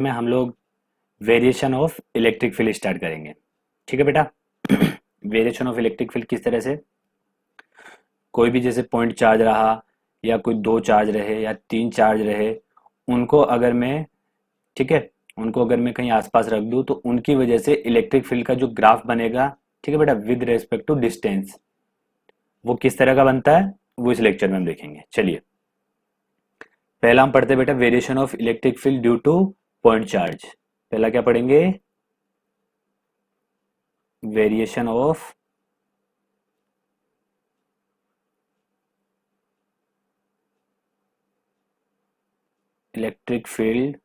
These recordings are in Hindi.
में हम लोग variation of electric field start करेंगे। ठीक है बेटा। वेरिएशन ऑफ इलेक्ट्रिक फील्ड किस तरह से, कोई भी जैसे पॉइंट चार्ज रहा या कोई दो चार्ज रहे या तीन चार्ज रहे, उनको अगर मैं, ठीक है, उनको अगर मैं कहीं आसपास रख दूं तो उनकी वजह से इलेक्ट्रिक फील्ड का जो ग्राफ बनेगा, ठीक है बेटा, विद रेस्पेक्ट टू डिस्टेंस, वो किस तरह का बनता है वो इस लेक्चर में हम देखेंगे। चलिए, पहला हम पढ़ते हैं बेटा variation of electric field due two point charge. पहला क्या पढ़ेंगे, variation of electric field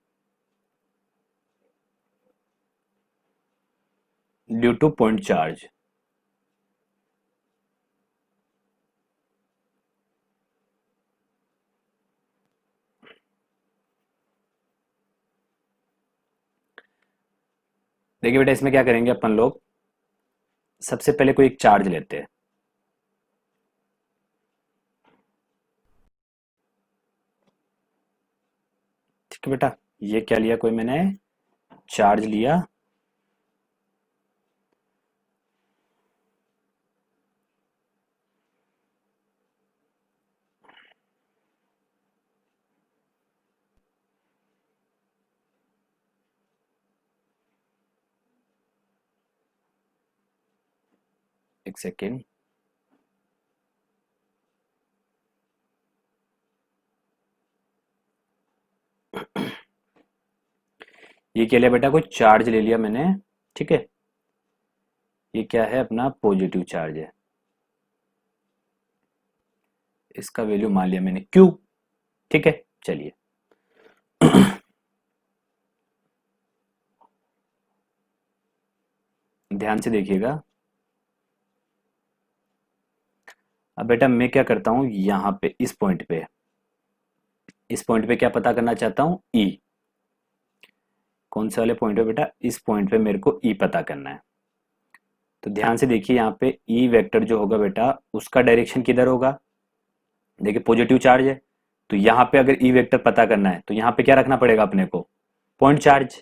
due two point charge. देखिए बेटा, इसमें क्या करेंगे अपन लोग, सबसे पहले कोई एक चार्ज लेते हैं। ठीक है बेटा, ये क्या लिया, कोई मैंने चार्ज लिया। एक सेकेंड, ये क्या लिया बेटा, कोई चार्ज ले लिया मैंने। ठीक है, ये क्या है, अपना पॉजिटिव चार्ज है। इसका वैल्यू मान लिया मैंने क्यू। ठीक है, चलिए। ध्यान से देखिएगा। अब बेटा मैं क्या करता हूं, यहां पे इस पॉइंट पे क्या पता करना चाहता हूं, ई। कौन से वाले पॉइंट पे बेटा, इस पॉइंट पे मेरे को ई पता करना है। तो ध्यान से देखिए, यहाँ पे ई वेक्टर जो होगा बेटा, उसका डायरेक्शन किधर होगा, देखिए पॉजिटिव चार्ज है, तो यहाँ पे अगर ई वेक्टर पता करना है तो यहाँ पे क्या रखना पड़ेगा अपने को, पॉइंट चार्ज,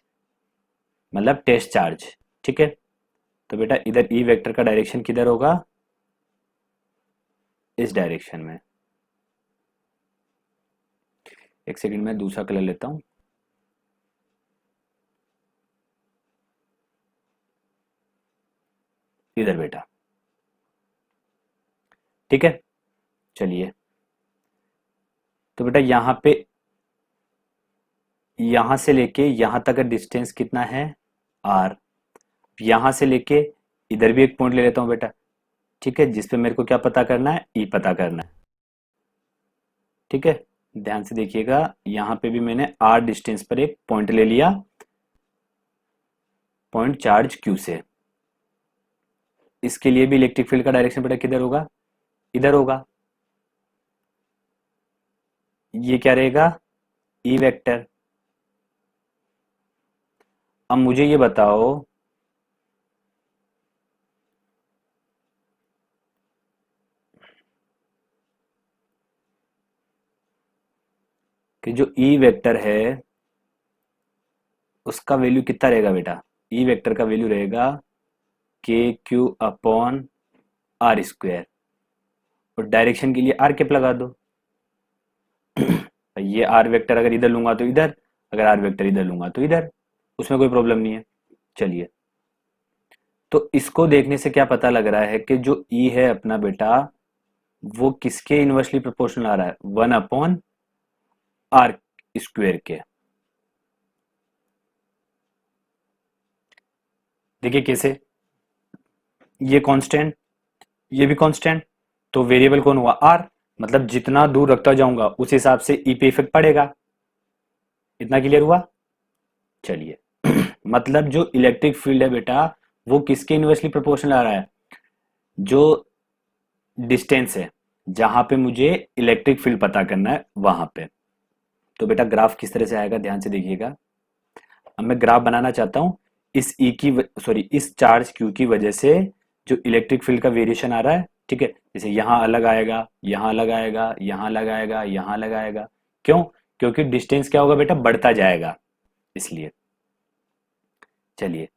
मतलब टेस्ट चार्ज। ठीक है, तो बेटा इधर ई वेक्टर का डायरेक्शन किधर होगा, इस डायरेक्शन में। एक सेकंड में दूसरा कलर लेता हूं, इधर बेटा। ठीक है, चलिए। तो बेटा यहाँ पे, यहां से लेके यहां तक का डिस्टेंस कितना है, आर। यहां से लेके इधर भी एक पॉइंट ले लेता हूं बेटा। ठीक है, जिसपे मेरे को क्या पता करना है, ई पता करना है। ठीक है, ध्यान से देखिएगा, यहां पे भी मैंने आर डिस्टेंस पर एक पॉइंट ले लिया, पॉइंट चार्ज क्यू से। इसके लिए भी इलेक्ट्रिक फील्ड का डायरेक्शन बेटा किधर होगा, इधर होगा। ये क्या रहेगा, ई वेक्टर। अब मुझे ये बताओ कि जो ई वेक्टर है उसका वैल्यू कितना रहेगा बेटा, ई वेक्टर का वैल्यू रहेगा के क्यू अपॉन आर स्क्वायर, और डायरेक्शन के लिए आर कैप लगा दो। ये आर वेक्टर अगर इधर लूंगा तो इधर, अगर आर वेक्टर इधर लूंगा तो इधर, उसमें कोई प्रॉब्लम नहीं है। चलिए, तो इसको देखने से क्या पता लग रहा है कि जो ई है अपना बेटा, वो किसके इनवर्सली प्रोपोर्शनल आ रहा है, 1 अपॉन आर स्क्वायर के। देखिए कैसे, ये कांस्टेंट, ये भी कांस्टेंट, तो वेरिएबल कौन हुआ, आर। मतलब जितना दूर रखता जाऊंगा उस हिसाब से ई पे इफेक्ट पड़ेगा। इतना क्लियर हुआ। चलिए। मतलब जो इलेक्ट्रिक फील्ड है बेटा, वो किसके इनवर्सली प्रोपोर्शनल आ रहा है, जो डिस्टेंस है जहां पे मुझे इलेक्ट्रिक फील्ड पता करना है वहां पे। तो बेटा ग्राफ किस तरह से आएगा, ध्यान से देखिएगा। अब मैं ग्राफ बनाना चाहता हूं, इस ई की सॉरी इस चार्ज क्यू की वजह से जो इलेक्ट्रिक फील्ड का वेरिएशन आ रहा है। ठीक है, जैसे यहां अलग आएगा, यहां अलग आएगा, यहां अलग आएगा, यहां अलग आएगा। क्यों, क्योंकि डिस्टेंस क्या होगा बेटा, बढ़ता जाएगा, इसलिए। चलिए,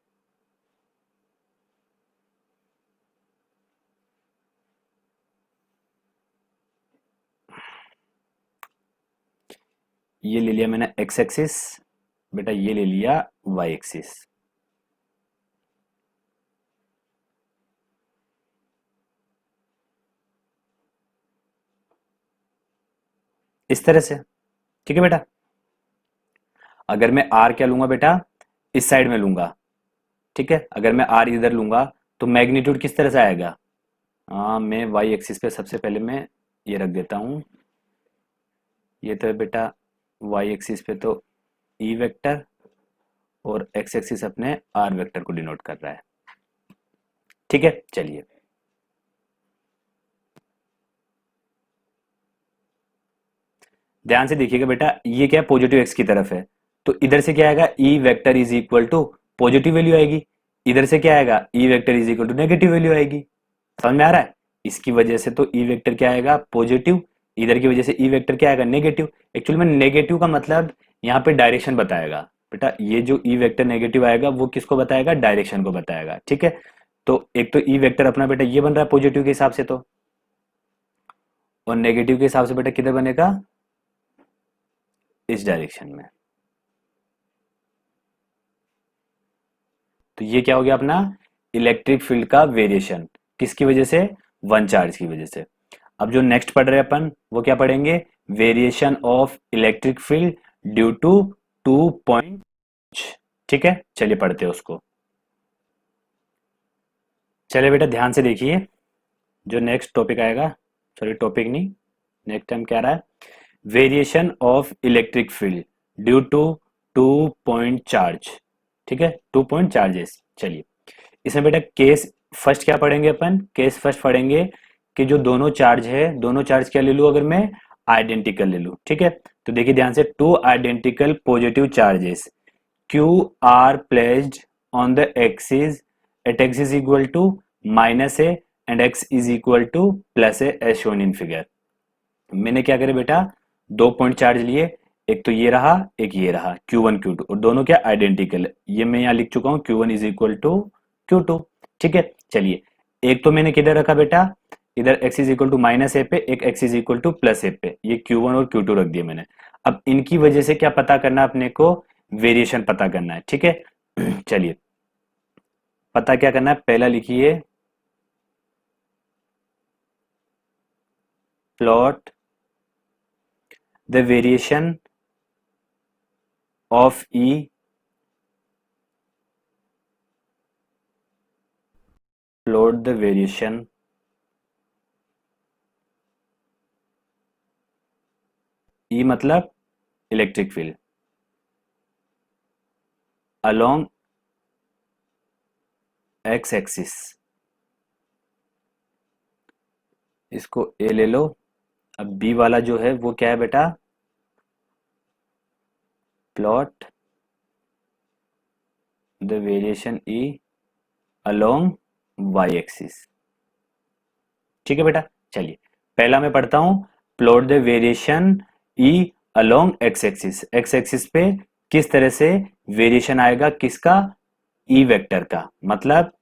ये ले लिया मैंने एक्स एक्सिस, बेटा ये ले लिया वाई एक्सिस। इस तरह से, ठीक है बेटा। अगर मैं आर क्या लूंगा बेटा, इस साइड में लूंगा, ठीक है। अगर मैं आर इधर लूंगा तो मैग्नीट्यूड किस तरह से आएगा, मैं वाई एक्सिस पे सबसे पहले मैं ये रख देता हूँ। ये तो है बेटा वाई एक्सिस पे तो ई वेक्टर, और एक्स एक्सिस अपने आर वेक्टर को डिनोट कर रहा है, ठीक है। चलिए, ध्यान से देखिएगा बेटा, ये क्या है, पॉजिटिव एक्स की तरफ है, तो इधर से क्या आएगा, E vector is equal to positive value आएगी। इधर से क्या आएगा, E vector is equal to negative value आएगी। समझ में आ रहा है? इसकी वजह से तो ई वेक्टर क्या आएगा, पॉजिटिव, इधर की वजह से ई वेक्टर क्या आएगा, नेगेटिव। एक्चुअली में नेगेटिव का मतलब यहाँ पे डायरेक्शन बताएगा बेटा, ये जो ई वेक्टर नेगेटिव आएगा वो किसको बताएगा, डायरेक्शन को बताएगा, ठीक है। तो एक तो ई वेक्टर अपना बेटा ये बन रहा है पॉजिटिव के हिसाब से, तो और नेगेटिव के हिसाब से बेटा किधर बनेगा, इस डायरेक्शन में। तो ये क्या हो गया अपना, इलेक्ट्रिक फील्ड का वेरिएशन, किसकी वजह से, वन चार्ज की वजह से। अब जो नेक्स्ट पढ़ रहे हैं अपन वो क्या पढ़ेंगे, variation of electric field due to 2 point, ठीक है। चलिए पढ़ते हैं उसको। चलिए बेटा ध्यान से देखिए, जो नेक्स्ट टॉपिक आएगा, सॉरी टॉपिक नहीं, नेक्स्ट टाइम क्या रहा है, variation of electric field due to 2 point charge, ठीक है, 2 पॉइंट चार्जेस। चलिए, इसमें बेटा केस फर्स्ट क्या पढ़ेंगे अपन, केस फर्स्ट पढ़ेंगे कि जो दोनों चार्ज है, दोनों चार्ज क्या ले लूं, अगर मैं आइडेंटिकल ले लूं, ठीक है। तो देखिए ध्यान से, two identical positive charges q are placed on the axis at x is equal to minus a and x is equal to plus a as shown in figure. मैंने क्या करे बेटा, 2 पॉइंट चार्ज लिए, एक तो ये रहा, एक ये रहा, Q1 Q2, और दोनों क्या आइडेंटिकल है। ये मैं यहाँ लिख चुका हूँ, Q1 is equal to Q2, ठीक है। चलिए, एक तो मैंने किधर रखा बेटा, इधर x is equal to minus A पे, एक x is equal to plus A पे, ये Q1 और Q2 रख दिए मैंने। अब इनकी वजह से क्या पता करना है अपने को, वेरिएशन पता करना है, ठीक है। चलिए, पता क्या करना है, पहला लिखिए plot the variation of E plot the variation E मतलब electric field along x axis, इसको A ले लो। अब B वाला जो है वो क्या है बेटा, plot the variation E along y axis, ठीक है बेटा। चलिए, पहला मैं पढ़ता हूं, plot the variation E along x axis, x axis पे किस तरह से वेरिएशन आएगा, किसका, E वेक्टर का, मतलब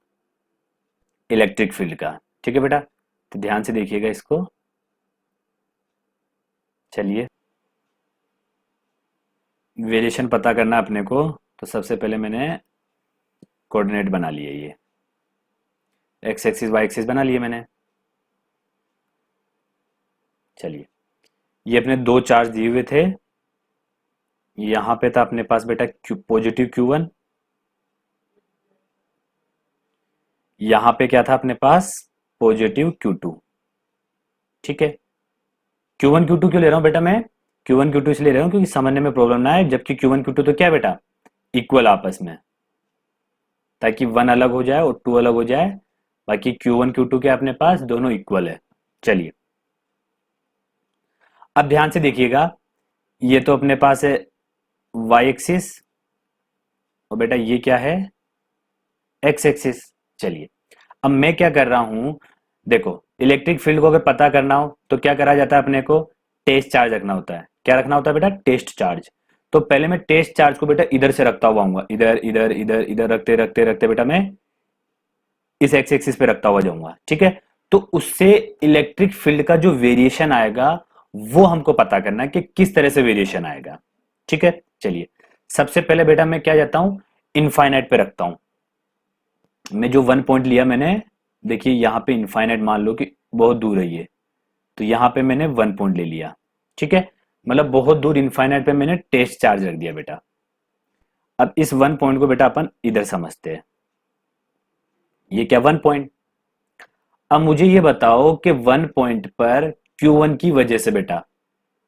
इलेक्ट्रिक फील्ड का, ठीक है बेटा। तो ध्यान से देखिएगा इसको। चलिए, वेरिएशन पता करना अपने को, तो सबसे पहले मैंने कोऑर्डिनेट बना लिए, ये एक्स एक्सिस वाई एक्सिस बना लिए मैंने। चलिए, ये अपने दो चार्ज दिए हुए थे, यहां पे था अपने पास बेटा पॉजिटिव Q1, यहां पे क्या था अपने पास, पॉजिटिव Q2, ठीक है। Q1 Q2 क्यों ले रहा हूं बेटा मैं, Q1 Q2 इसलिए ले रहा हूं क्योंकि समझने में प्रॉब्लम ना आए, जबकि Q1 Q2 तो क्या बेटा, इक्वल आपस में, ताकि 1 अलग हो जाए और 2 अलग हो जाए, बाकी Q1 Q2 के अपने पास दोनों इक्वल है। चलिए, अब ध्यान से देखिएगा, ये तो अपने पास है y एक्सिस, और बेटा ये क्या है, x एक्सिस। चलिए, अब मैं क्या कर रहा हूं, देखो इलेक्ट्रिक फील्ड को अगर पता करना हो तो क्या करा जाता है अपने को, टेस्ट चार्ज रखना होता है। क्या रखना होता है बेटा, टेस्ट चार्ज। तो पहले मैं टेस्ट चार्ज को बेटा इधर से रखता हुआ आऊंगा, इधर इधर इधर इधर रखते रखते रखते बेटा मैं इस एक्स एक्सिस पे रखता हुआ जाऊंगा, ठीक है। तो उससे इलेक्ट्रिक फील्ड का जो वेरिएशन आएगा वो हमको पता करना है कि किस तरह से वेरिएशन आएगा, ठीक है। चलिए सबसे पहले बेटा मैं क्या जाता हूं, इनफाइनाइट पे रखता हूं। मैं जो 1 पॉइंट लिया मैंने, देखिए यहां पे इनफाइनाइट मान लो कि बहुत दूर है ये, तो यहां पे मैंने 1 पॉइंट ले लिया, ठीक है। मतलब बहुत दूर इनफाइनाइट पे मैंने टेस्ट चार्ज रख दिया बेटा। अब इस 1 पॉइंट को बेटा अपन इधर समझते हैं, ये क्या 1 पॉइंट। अब मुझे ये बताओ कि 1 पॉइंट पर Q1 की वजह से बेटा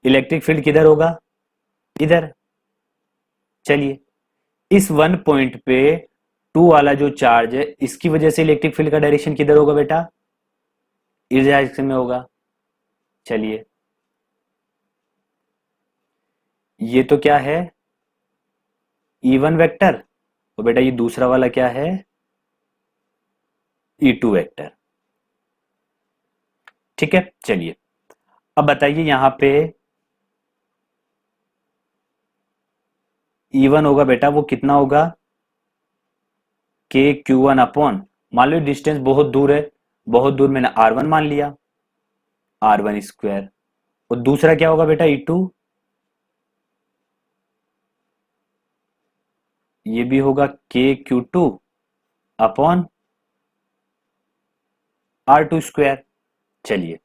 इलेक्ट्रिक फील्ड किधर होगा, इधर। चलिए इस 1 पॉइंट पे 2 वाला जो चार्ज है इसकी वजह से इलेक्ट्रिक फील्ड का डायरेक्शन किधर होगा बेटा, इस डायरेक्शन में होगा। चलिए ये तो क्या है, E1 वेक्टर, और बेटा ये दूसरा वाला क्या है, E2 वेक्टर, ठीक है। चलिए अब बताइए यहां पे E1 होगा बेटा, वो कितना होगा, KQ1 अपॉन, मान लो डिस्टेंस बहुत दूर है, बहुत दूर मैंने R1 मान लिया, R1 स्क्वायर। और दूसरा क्या होगा बेटा E2, ये भी होगा KQ2 अपॉन R2 स्क्वायर। चलिए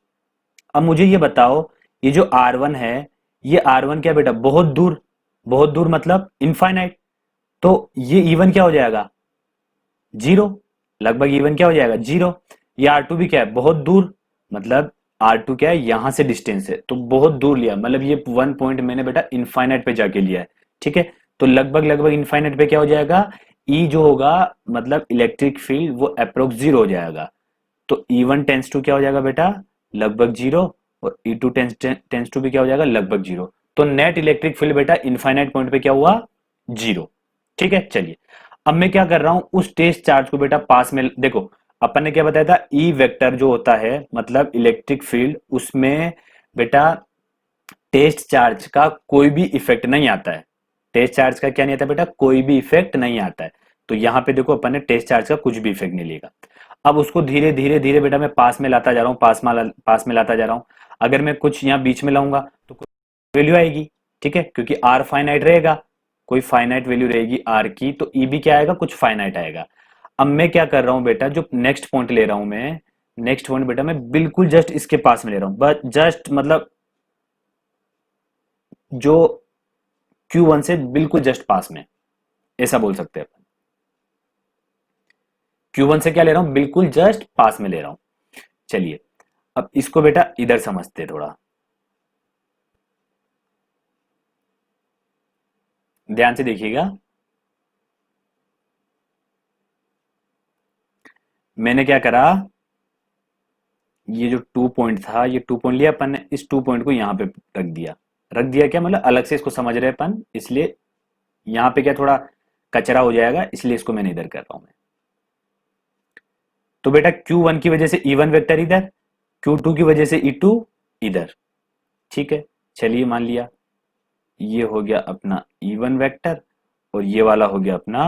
अब मुझे ये बताओ, ये जो R1 है, ये R1 क्या बेटा, बहुत दूर, बहुत दूर मतलब इनफाइनाइट, तो ये E1 क्या हो जाएगा, जीरो, लगभग इवन क्या हो जाएगा, जीरो। ये R2 भी क्या है, बहुत दूर, मतलब R2 क्या है, यहां से डिस्टेंस है, तो बहुत दूर लिया, मतलब ये 1 पॉइंट मैंने बेटा इनफाइनाइट पे जाके लिया है, ठीक है। तो लगभग लगभग इनफाइनाइट पे क्या हो जाएगा, E जो होगा मतलब इलेक्ट्रिक फील्ड वो अप्रोक्स जीरो हो जाएगा। तो E1 टेंस टू क्या हो जाएगा बेटा, लगभग जीरो, और E2 टेंस टू भी क्या हो जाएगा, लगभग जीरो। तो नेट इलेक्ट्रिक फील्ड बेटा इनफाइनाइट पॉइंट पे क्या हुआ, जीरो, ठीक है। चलिए अब मैं क्या कर रहा हूं, उस टेस्ट चार्ज को बेटा पास में देखो, अपन ने क्या बताया था, ई वेक्टर जो होता है मतलब इलेक्ट्रिक फील्ड, उसमें बेटा टेस्ट चार्ज का कोई भी इफेक्ट नहीं आता है। टेस्ट चार्ज का क्या नहीं आता बेटा, कोई भी इफेक्ट नहीं आता है। तो यहां पे देखो अपन ने टेस्ट चार्ज का कुछ भी इफेक्ट नहीं लिया। अब उसको धीरे धीरे धीरे बेटा मैं पास में लाता जा रहा हूँ, पास में लाता जा रहा हूँ। अगर मैं कुछ यहाँ बीच में लाऊंगा तो कुछ वैल्यू आएगी, ठीक है, क्योंकि आर फाइनाइट रहेगा, कोई फाइनाइट वैल्यू रहेगी आर की, तो ई भी क्या आएगा, कुछ फाइनाइट आएगा। अब मैं क्या कर रहा हूं बेटा, जो नेक्स्ट पॉइंट ले रहा हूं मैं, नेक्स्ट पॉइंट बेटा मैं बिल्कुल जस्ट इसके पास में ले रहा हूं, बस जस्ट मतलब जो Q1 से बिल्कुल जस्ट पास में, ऐसा बोल सकते हैं अपन। Q1 से क्या ले रहा हूं, बिल्कुल जस्ट पास में ले रहा हूं। चलिए अब इसको बेटा इधर समझते हैं थोड़ा, ध्यान से देखिएगा। मैंने क्या करा, ये जो 2 पॉइंट था, ये 2 पॉइंट लिया अपन ने, इस 2 पॉइंट को यहाँ पे रख दिया। रख दिया क्या मतलब, अलग से इसको समझ रहे हैं अपन, इसलिए यहाँ पे क्या थोड़ा कचरा हो जाएगा, इसलिए इसको मैंने इधर कर रहा हूं मैं। तो बेटा Q1 की वजह से E1 वेक्टर इधर, Q2 की वजह से E2 इधर, ठीक है। चलिए मान लिया ये हो गया अपना E1 वेक्टर, और ये वाला हो गया अपना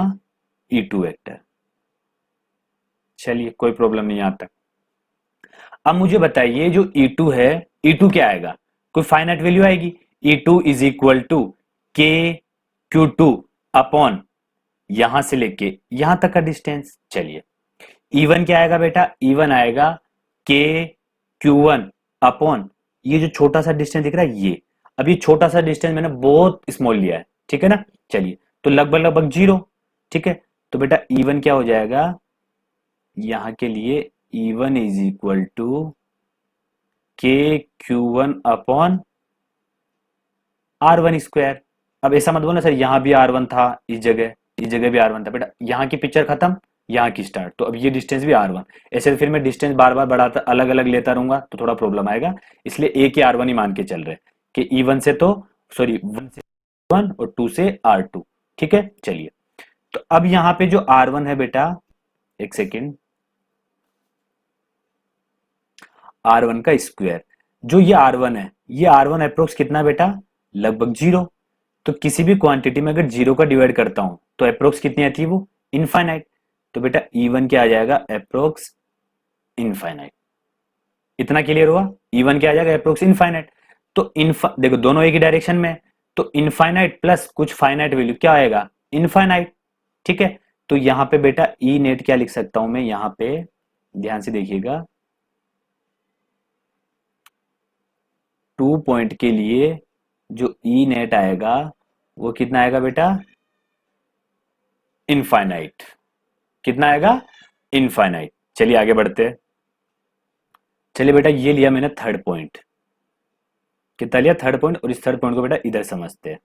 E2 वेक्टर। चलिए कोई प्रॉब्लम नहीं यहां तक। अब मुझे बताइए जो E2 है, E2 क्या आएगा, कोई फाइनाइट वैल्यू आएगी। E2 इज इक्वल टू के Q2 अपॉन यहां से लेके यहां तक का डिस्टेंस। चलिए E1 क्या आएगा बेटा, E1 आएगा के Q1 अपॉन ये जो छोटा सा डिस्टेंस दिख रहा है ये, अब ये छोटा सा डिस्टेंस मैंने बहुत स्मॉल लिया है, ठीक है ना। चलिए तो लगभग लगभग जीरो, ठीक है। तो बेटा E1 क्या हो जाएगा, यहां के लिए E1 इज इक्वल टू के Q1 अपॉन R1 स्क्वायर। अब ऐसा मत बोलना सर यहाँ भी R1 था, इस जगह भी R1 था, बेटा यहाँ की पिक्चर खत्म, यहाँ की स्टार्ट, तो अब ये डिस्टेंस भी R1। ऐसे तो फिर मैं डिस्टेंस बार बार बढ़ाता अलग अलग लेता रहूंगा तो थोड़ा प्रॉब्लम आएगा, इसलिए एक ही R1 ही मान के चल रहे कि E1 से तो, सॉरी 1 से R1 और 2 से R2, ठीक है। चलिए तो अब यहाँ पे जो R1 है बेटा, एक सेकेंड, R1 का स्क्वायर, जो ये R1 है, ये R1 अप्रोक्स कितना बेटा, लगभग जीरो। तो किसी भी क्वांटिटी में अगर 0 का डिवाइड करता हूं तो अप्रोक्स कितनी आती है वो इनफाइनाइट। तो बेटा E1 क्या आ जाएगा अप्रोक्स इनफाइनाइट। इतना क्लियर हुआ। E1 क्या आ जाएगा अप्रोक्स इनफाइनाइट। तो देखो दोनों एक ही डायरेक्शन में, तो इनफाइनाइट प्लस कुछ फाइनाइट वैल्यू क्या आएगा इनफाइनाइट। ठीक है, तो यहां पे बेटा ई नेट क्या लिख सकता हूं मैं, यहां पे ध्यान से देखिएगा, 2 पॉइंट के लिए जो ई नेट आएगा वो कितना आएगा बेटा इनफाइनाइट। कितना आएगा इनफाइनाइट। चलिए आगे बढ़ते हैं। चलिए बेटा ये लिया मैंने थर्ड पॉइंट, कितना लिया थर्ड पॉइंट, और इस थर्ड पॉइंट को बेटा इधर समझते हैं।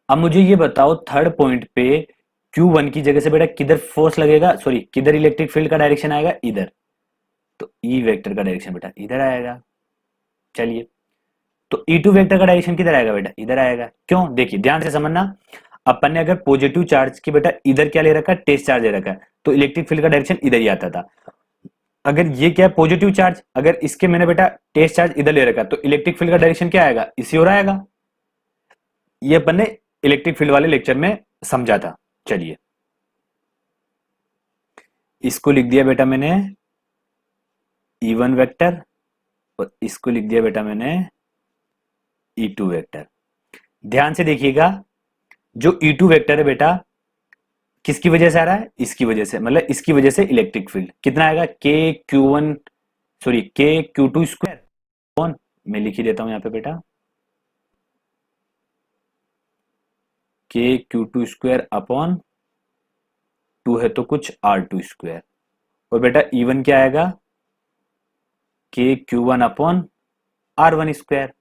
अब मुझे ये बताओ थर्ड पॉइंट पे Q1 की जगह से बेटा किधर फोर्स लगेगा, सॉरी किधर इलेक्ट्रिक फील्ड का डायरेक्शन आएगा इधर, तो ई वेक्टर का डायरेक्शन बेटा इधर आएगा। चलिए तो E2 वेक्टर का डायरेक्शन किधर आएगा बेटा इधर आएगा। क्यों, देखिए ध्यान से समझना, अपन ने अगर पॉजिटिव चार्ज की बेटा इधर क्या ले रखा है टेस्ट चार्ज ले रखा है, तो इलेक्ट्रिक फील्ड का डायरेक्शन इधर ही आता था। अगर ये क्या है पॉजिटिव चार्ज, अगर इसके मैंने बेटा टेस्ट चार्ज इधर ले रखा, तो इलेक्ट्रिक फील्ड का डायरेक्शन क्या आएगा इसी ओर आएगा। ये अपन ने इलेक्ट्रिक फील्ड वाले लेक्चर में समझा था। चलिए इसको लिख दिया बेटा मैंने E1 वेक्टर, और इसको लिख दिया बेटा मैंने E2 वेक्टर। ध्यान से देखिएगा, जो E2 वेक्टर है बेटा किसकी वजह से आ रहा है, इसकी वजह से, मतलब इसकी वजह से इलेक्ट्रिक फील्ड कितना आएगा के क्यू टू स्क्वायर कौन, मैं लिख ही देता हूं यहां पे बेटा के क्यू टू स्क्वायर अपॉन 2 है तो कुछ R2 स्क्वायर, और बेटा E1 क्या आएगा के Q1 अपॉन R1 स्क्वायर।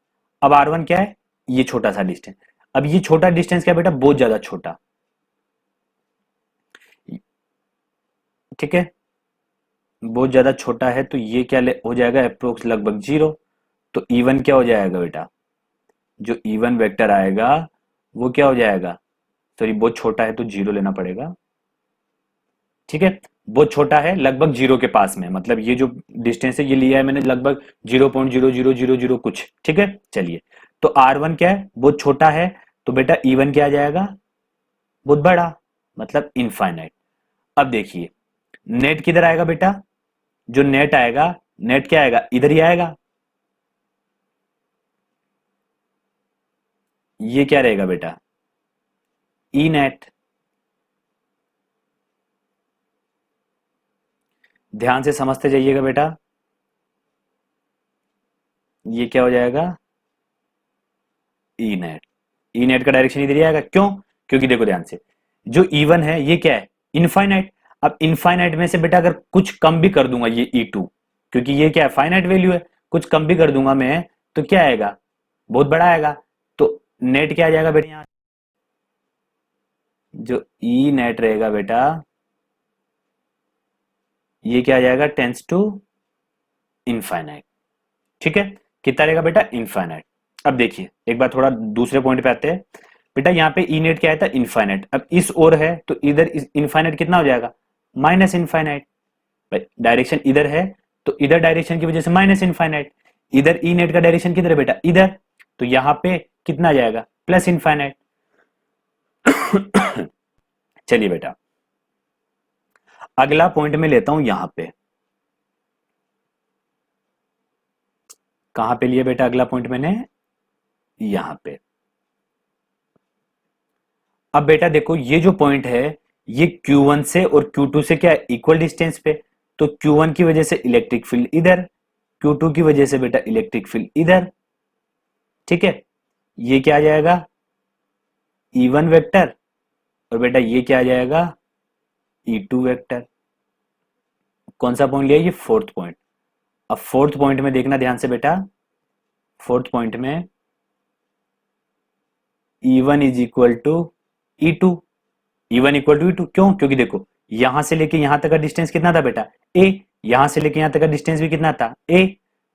अब R1 क्या है, ये छोटा सा डिस्टेंस। अब ये छोटा डिस्टेंस क्या बेटा बहुत ज्यादा छोटा, ठीक है बहुत ज्यादा छोटा है, तो ये क्या हो जाएगा अप्रोक्स लगभग 0। तो E1 क्या हो जाएगा बेटा, जो E1 वेक्टर आएगा वो क्या हो जाएगा, सॉरी बहुत छोटा है तो 0 लेना पड़ेगा। ठीक है बहुत छोटा है लगभग 0 के पास में, मतलब ये जो डिस्टेंस है ये लिया है मैंने लगभग 0.0000 कुछ। ठीक है चलिए, तो R1 क्या है बहुत छोटा है, तो बेटा E1 क्या आ जाएगा बहुत बड़ा, मतलब इनफाइनाइट। अब देखिए नेट किधर आएगा बेटा, जो नेट आएगा, नेट क्या आएगा इधर ही आएगा। ये क्या रहेगा बेटा ई नेट। ध्यान से समझते जाइएगा बेटा, ये क्या हो जाएगा ई नेट। ई नेट का डायरेक्शन इधर ही आएगा। क्यों, क्योंकि देखो ध्यान से, जो E1 है ये क्या है इनफाइनाइट। अब इनफाइनाइट में से बेटा अगर कुछ कम भी कर दूंगा ये E2, क्योंकि ये क्या है फाइनाइट वैल्यू है, कुछ कम भी कर दूंगा मैं तो क्या आएगा बहुत बड़ा आएगा। तो नेट क्या आ जाएगा बेटा यहाँ, जो ई नेट रहेगा बेटा ये क्या आ जाएगा टेंस टू इनफाइनाइट। ठीक है कितना रहेगा बेटा इनफाइनाइट। अब देखिए एक बार थोड़ा दूसरे पॉइंट पे आते हैं बेटा, यहाँ पे ई नेट क्या है था इनफाइनाइट, अब इस ओर है तो इधर इनफाइनाइट कितना हो जाएगा माइनस इनफाइनाइट। डायरेक्शन इधर है तो इधर डायरेक्शन की वजह से माइनस इनफाइनाइट, इधर ई नेट का डायरेक्शन किधर है बेटा इधर, तो यहां पे कितना आ जाएगा प्लस इनफाइनाइट। चलिए बेटा अगला पॉइंट में लेता हूं यहां पे, कहां पे लिया बेटा अगला पॉइंट मैंने यहां पे। अब बेटा देखो ये जो पॉइंट है ये Q1 से और Q2 से क्या इक्वल डिस्टेंस पे, तो Q1 की वजह से इलेक्ट्रिक फील्ड इधर, Q2 की वजह से बेटा इलेक्ट्रिक फील्ड इधर। ठीक है ये क्या आ जाएगा E1 वेक्टर, और बेटा ये क्या आ जाएगा E2 वेक्टर। कौन सा पॉइंट लिया ये फोर्थ पॉइंट। अब फोर्थ पॉइंट में देखना ध्यान से बेटा, फोर्थ पॉइंट में E1 is equal to E2, E1 equal to E2 क्यों, क्योंकि देखो यहां से लेके यहां तक का डिस्टेंस कितना था बेटा A, यहां से लेके यहां तक का डिस्टेंस भी कितना था A,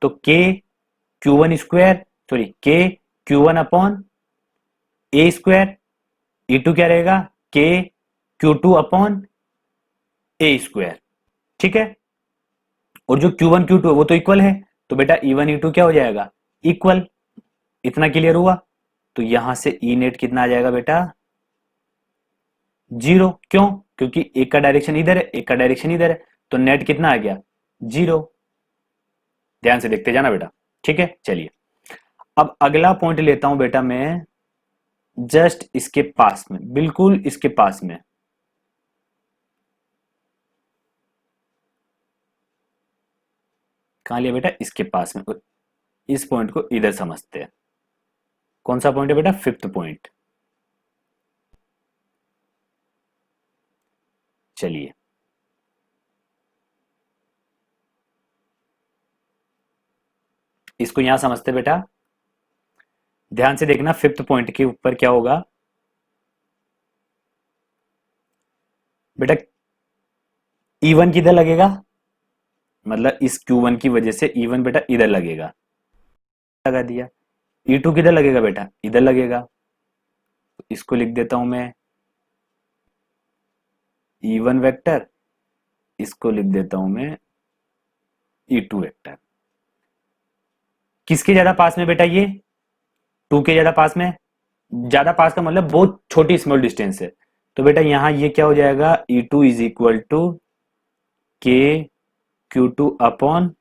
तो K Q1 square, sorry K Q1 upon A square, E2 क्या रहेगा K Q2 upon A square. ठीक है और जो Q1 Q2 है वो तो इक्वल है, तो बेटा E1 E2 क्या हो जाएगा इक्वल। इतना क्लियर हुआ। तो यहां से ई नेट कितना आ जाएगा बेटा, 0। क्यों? क्योंकि एक का डायरेक्शन इधर है, एक का डायरेक्शन इधर है, तो नेट कितना आ गया, 0। ध्यान से देखते जाना बेटा, ठीक है। चलिए अब अगला पॉइंट लेता हूं बेटा मैं, जस्ट इसके पास में, बिल्कुल इसके पास में। कहां लिया बेटा, इसके पास में। इस पॉइंट को इधर समझते हैं। कौन सा पॉइंट है बेटा, फिफ्थ पॉइंट। चलिए इसको यहां समझते बेटा, ध्यान से देखना फिफ्थ पॉइंट के ऊपर क्या होगा बेटा, E1 किधर लगेगा, मतलब इस Q1 की वजह से E1 बेटा इधर लगेगा, लगा दिया। E2 किधर लगेगा बेटा, इधर लगेगा, तो इसको लिख देता हूं मैं E1 वेक्टर, इसको लिख देता हूं मैं E2 वेक्टर। किसके ज्यादा पास में बेटा, ये 2 के ज्यादा पास में। ज्यादा पास का मतलब बहुत छोटी स्मॉल डिस्टेंस है, तो बेटा यहां ये क्या हो जाएगा, E2 इज इक्वल टू के Q2 अपॉन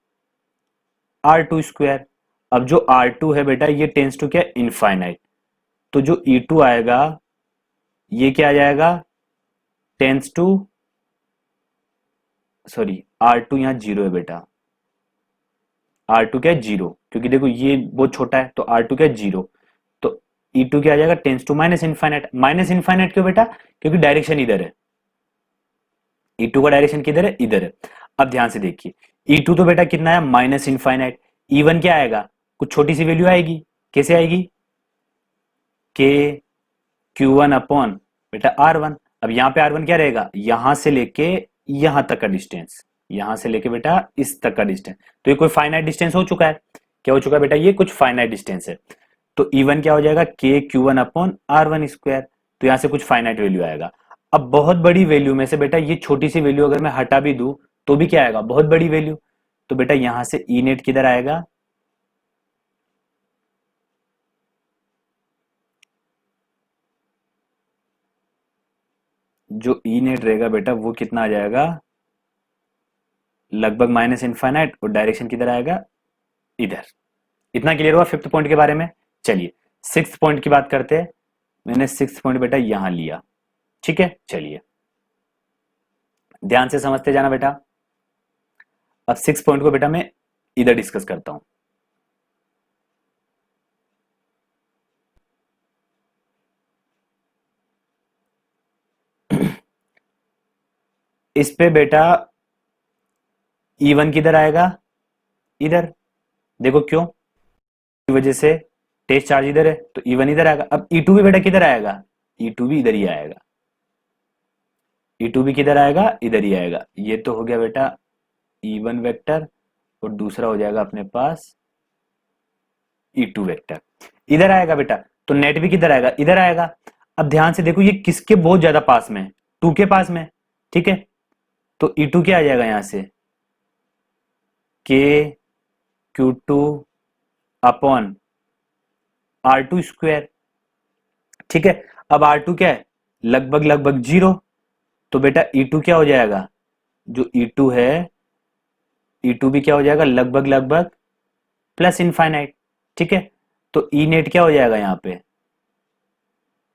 R2 स्क्वायर। अब जो R2 है बेटा ये टेंस टू क्या, इनफाइनाइट, तो जो E2 आएगा ये क्या आ जाएगा, टेंस टू, सॉरी R2 यहाँ 0 है बेटा, R2 क्या है 0, क्योंकि देखो ये बहुत छोटा है, तो R2 क्या है 0, तो E2 क्या आ जाएगा, tends to minus infinite. Minus infinite क्यों बेटा, क्योंकि डायरेक्शन इधर है, E2 का डायरेक्शन किधर है, इधर है। अब ध्यान से देखिए, E2 तो बेटा कितना है, माइनस इनफाइनाइट। E1 क्या आएगा, कुछ छोटी सी वैल्यू आएगी, कैसे आएगी, के Q1 अपॉन बेटा R1। अब यहाँ पे R1 क्या रहेगा, यहां से लेके यहां तक का डिस्टेंस, यहां से लेके बेटा इस तक का डिस्टेंस, तो ये कोई फाइनाइट डिस्टेंस हो चुका है। क्या हो चुका है बेटा, ये कुछ फाइनाइट डिस्टेंस है, तो E1 क्या हो जाएगा, के Q1 अपॉन R1 स्क्वायर, तो यहां से कुछ फाइनाइट वैल्यू आएगा। अब बहुत बड़ी वैल्यू में से बेटा ये छोटी सी वैल्यू अगर मैं हटा भी दूं तो भी क्या आएगा, बहुत बड़ी वैल्यू, तो बेटा यहां से ई नेट किधर आएगा, जो ई नेट रहेगा बेटा वो कितना आ जाएगा, लगभग माइनस इनफाइनाइट, और डायरेक्शन किधर आएगा, इधर। इतना क्लियर हुआ फिफ्थ पॉइंट के बारे में। चलिए सिक्स्थ पॉइंट की बात करते हैं। मैंने सिक्स्थ पॉइंट बेटा यहां लिया, ठीक है। चलिए ध्यान से समझते जाना बेटा। अब सिक्स पॉइंट को बेटा मैं इधर डिस्कस करता हूं। इस पे बेटा E1 किधर आएगा, इधर। देखो क्यों, की वजह से टेस्ट चार्ज इधर है, तो E1 इधर आएगा। अब E2 भी बेटा किधर आएगा, E2 भी इधर ही आएगा, E2 भी किधर आएगा, इधर ही आएगा। ये तो हो गया बेटा E1 वेक्टर, और दूसरा हो जाएगा अपने पास E2 वेक्टर, इधर आएगा बेटा। तो नेट भी किधर आएगा, इधर आएगा। अब ध्यान से देखो ये किसके बहुत ज्यादा पास में, 2 के पास में, ठीक है। तो E2 क्या आ जाएगा यहां से, के Q2 अपॉन R2 स्क्वायर, ठीक है। अब R2 क्या है, लगभग लगभग 0, तो बेटा E2 क्या हो जाएगा, जो E2 है, E2 भी क्या हो जाएगा, लगभग लगभग प्लस इनफाइनाइट, ठीक है। तो ई नेट क्या हो जाएगा यहाँ पे,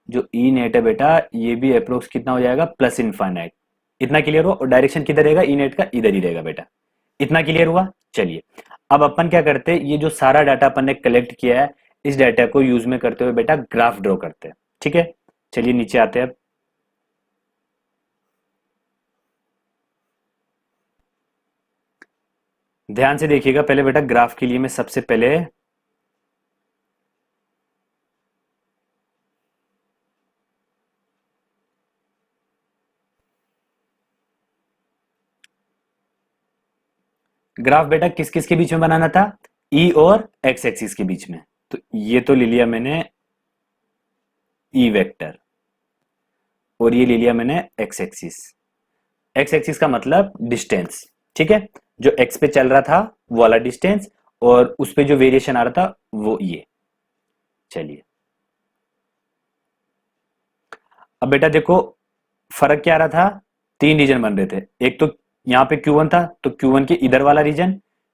जो ई नेट है बेटा ये भी अप्रोक्स कितना हो जाएगा, प्लस इनफाइनाइट। इतना क्लियर हुआ, और डायरेक्शन किधर रहेगा, ई नेट का इधर ही रहेगा बेटा। इतना क्लियर हुआ। चलिए अब अपन क्या करते हैं, ये जो सारा डाटा अपन ने कलेक्ट किया है, इस डाटा को यूज में करते हुए बेटा ग्राफ ड्रॉ करते हैं, ठीक है। चलिए नीचे आते हैं अब। ध्यान से देखिएगा, पहले बेटा ग्राफ के लिए मैं सबसे पहले ग्राफ बेटा किस किस के बीच में बनाना था, ई और एक्स एक्सिस के बीच में। तो ये तो ले लिया मैंने ई वेक्टर, और ये ले लिया मैंने एक्स एक्सिस। एक्स एक्सिस का मतलब डिस्टेंस, ठीक है। जो एक्स पे चल रहा था वो वाला डिस्टेंस, और उस पे जो वेरिएशन आ रहा था वो ये। चलिए अब बेटा देखो फर्क क्या आ रहा था, तीन रीजन बन रहे थे। एक तो यहाँ पे Q1 था तो Q1 के इधर वाला रीजन,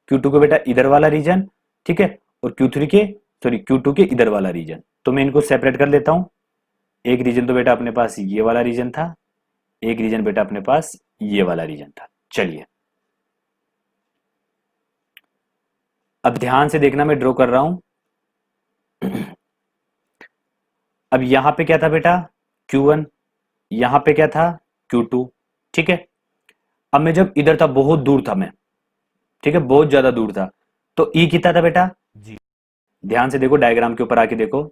Q2 को बेटा इधर वाला रीजन, ठीक है, और Q3 के सॉरी Q2 के इधर वाला रीजन। तो मैं इनको सेपरेट कर लेता हूँ। एक रीजन तो बेटा अपने पास ये वाला रीजन था, एक रीजन बेटा अपने पास ये वाला रीजन था। चलिए अब ध्यान से देखना, मैं ड्रॉ कर रहा हूं। अब यहां पे क्या था बेटा Q1, यहां पे क्या था Q2, ठीक है। अब मैं जब इधर था बहुत दूर था मैं, ठीक है, बहुत ज्यादा दूर था, तो E कितना था बेटा जी। ध्यान से देखो डायग्राम के ऊपर आके देखो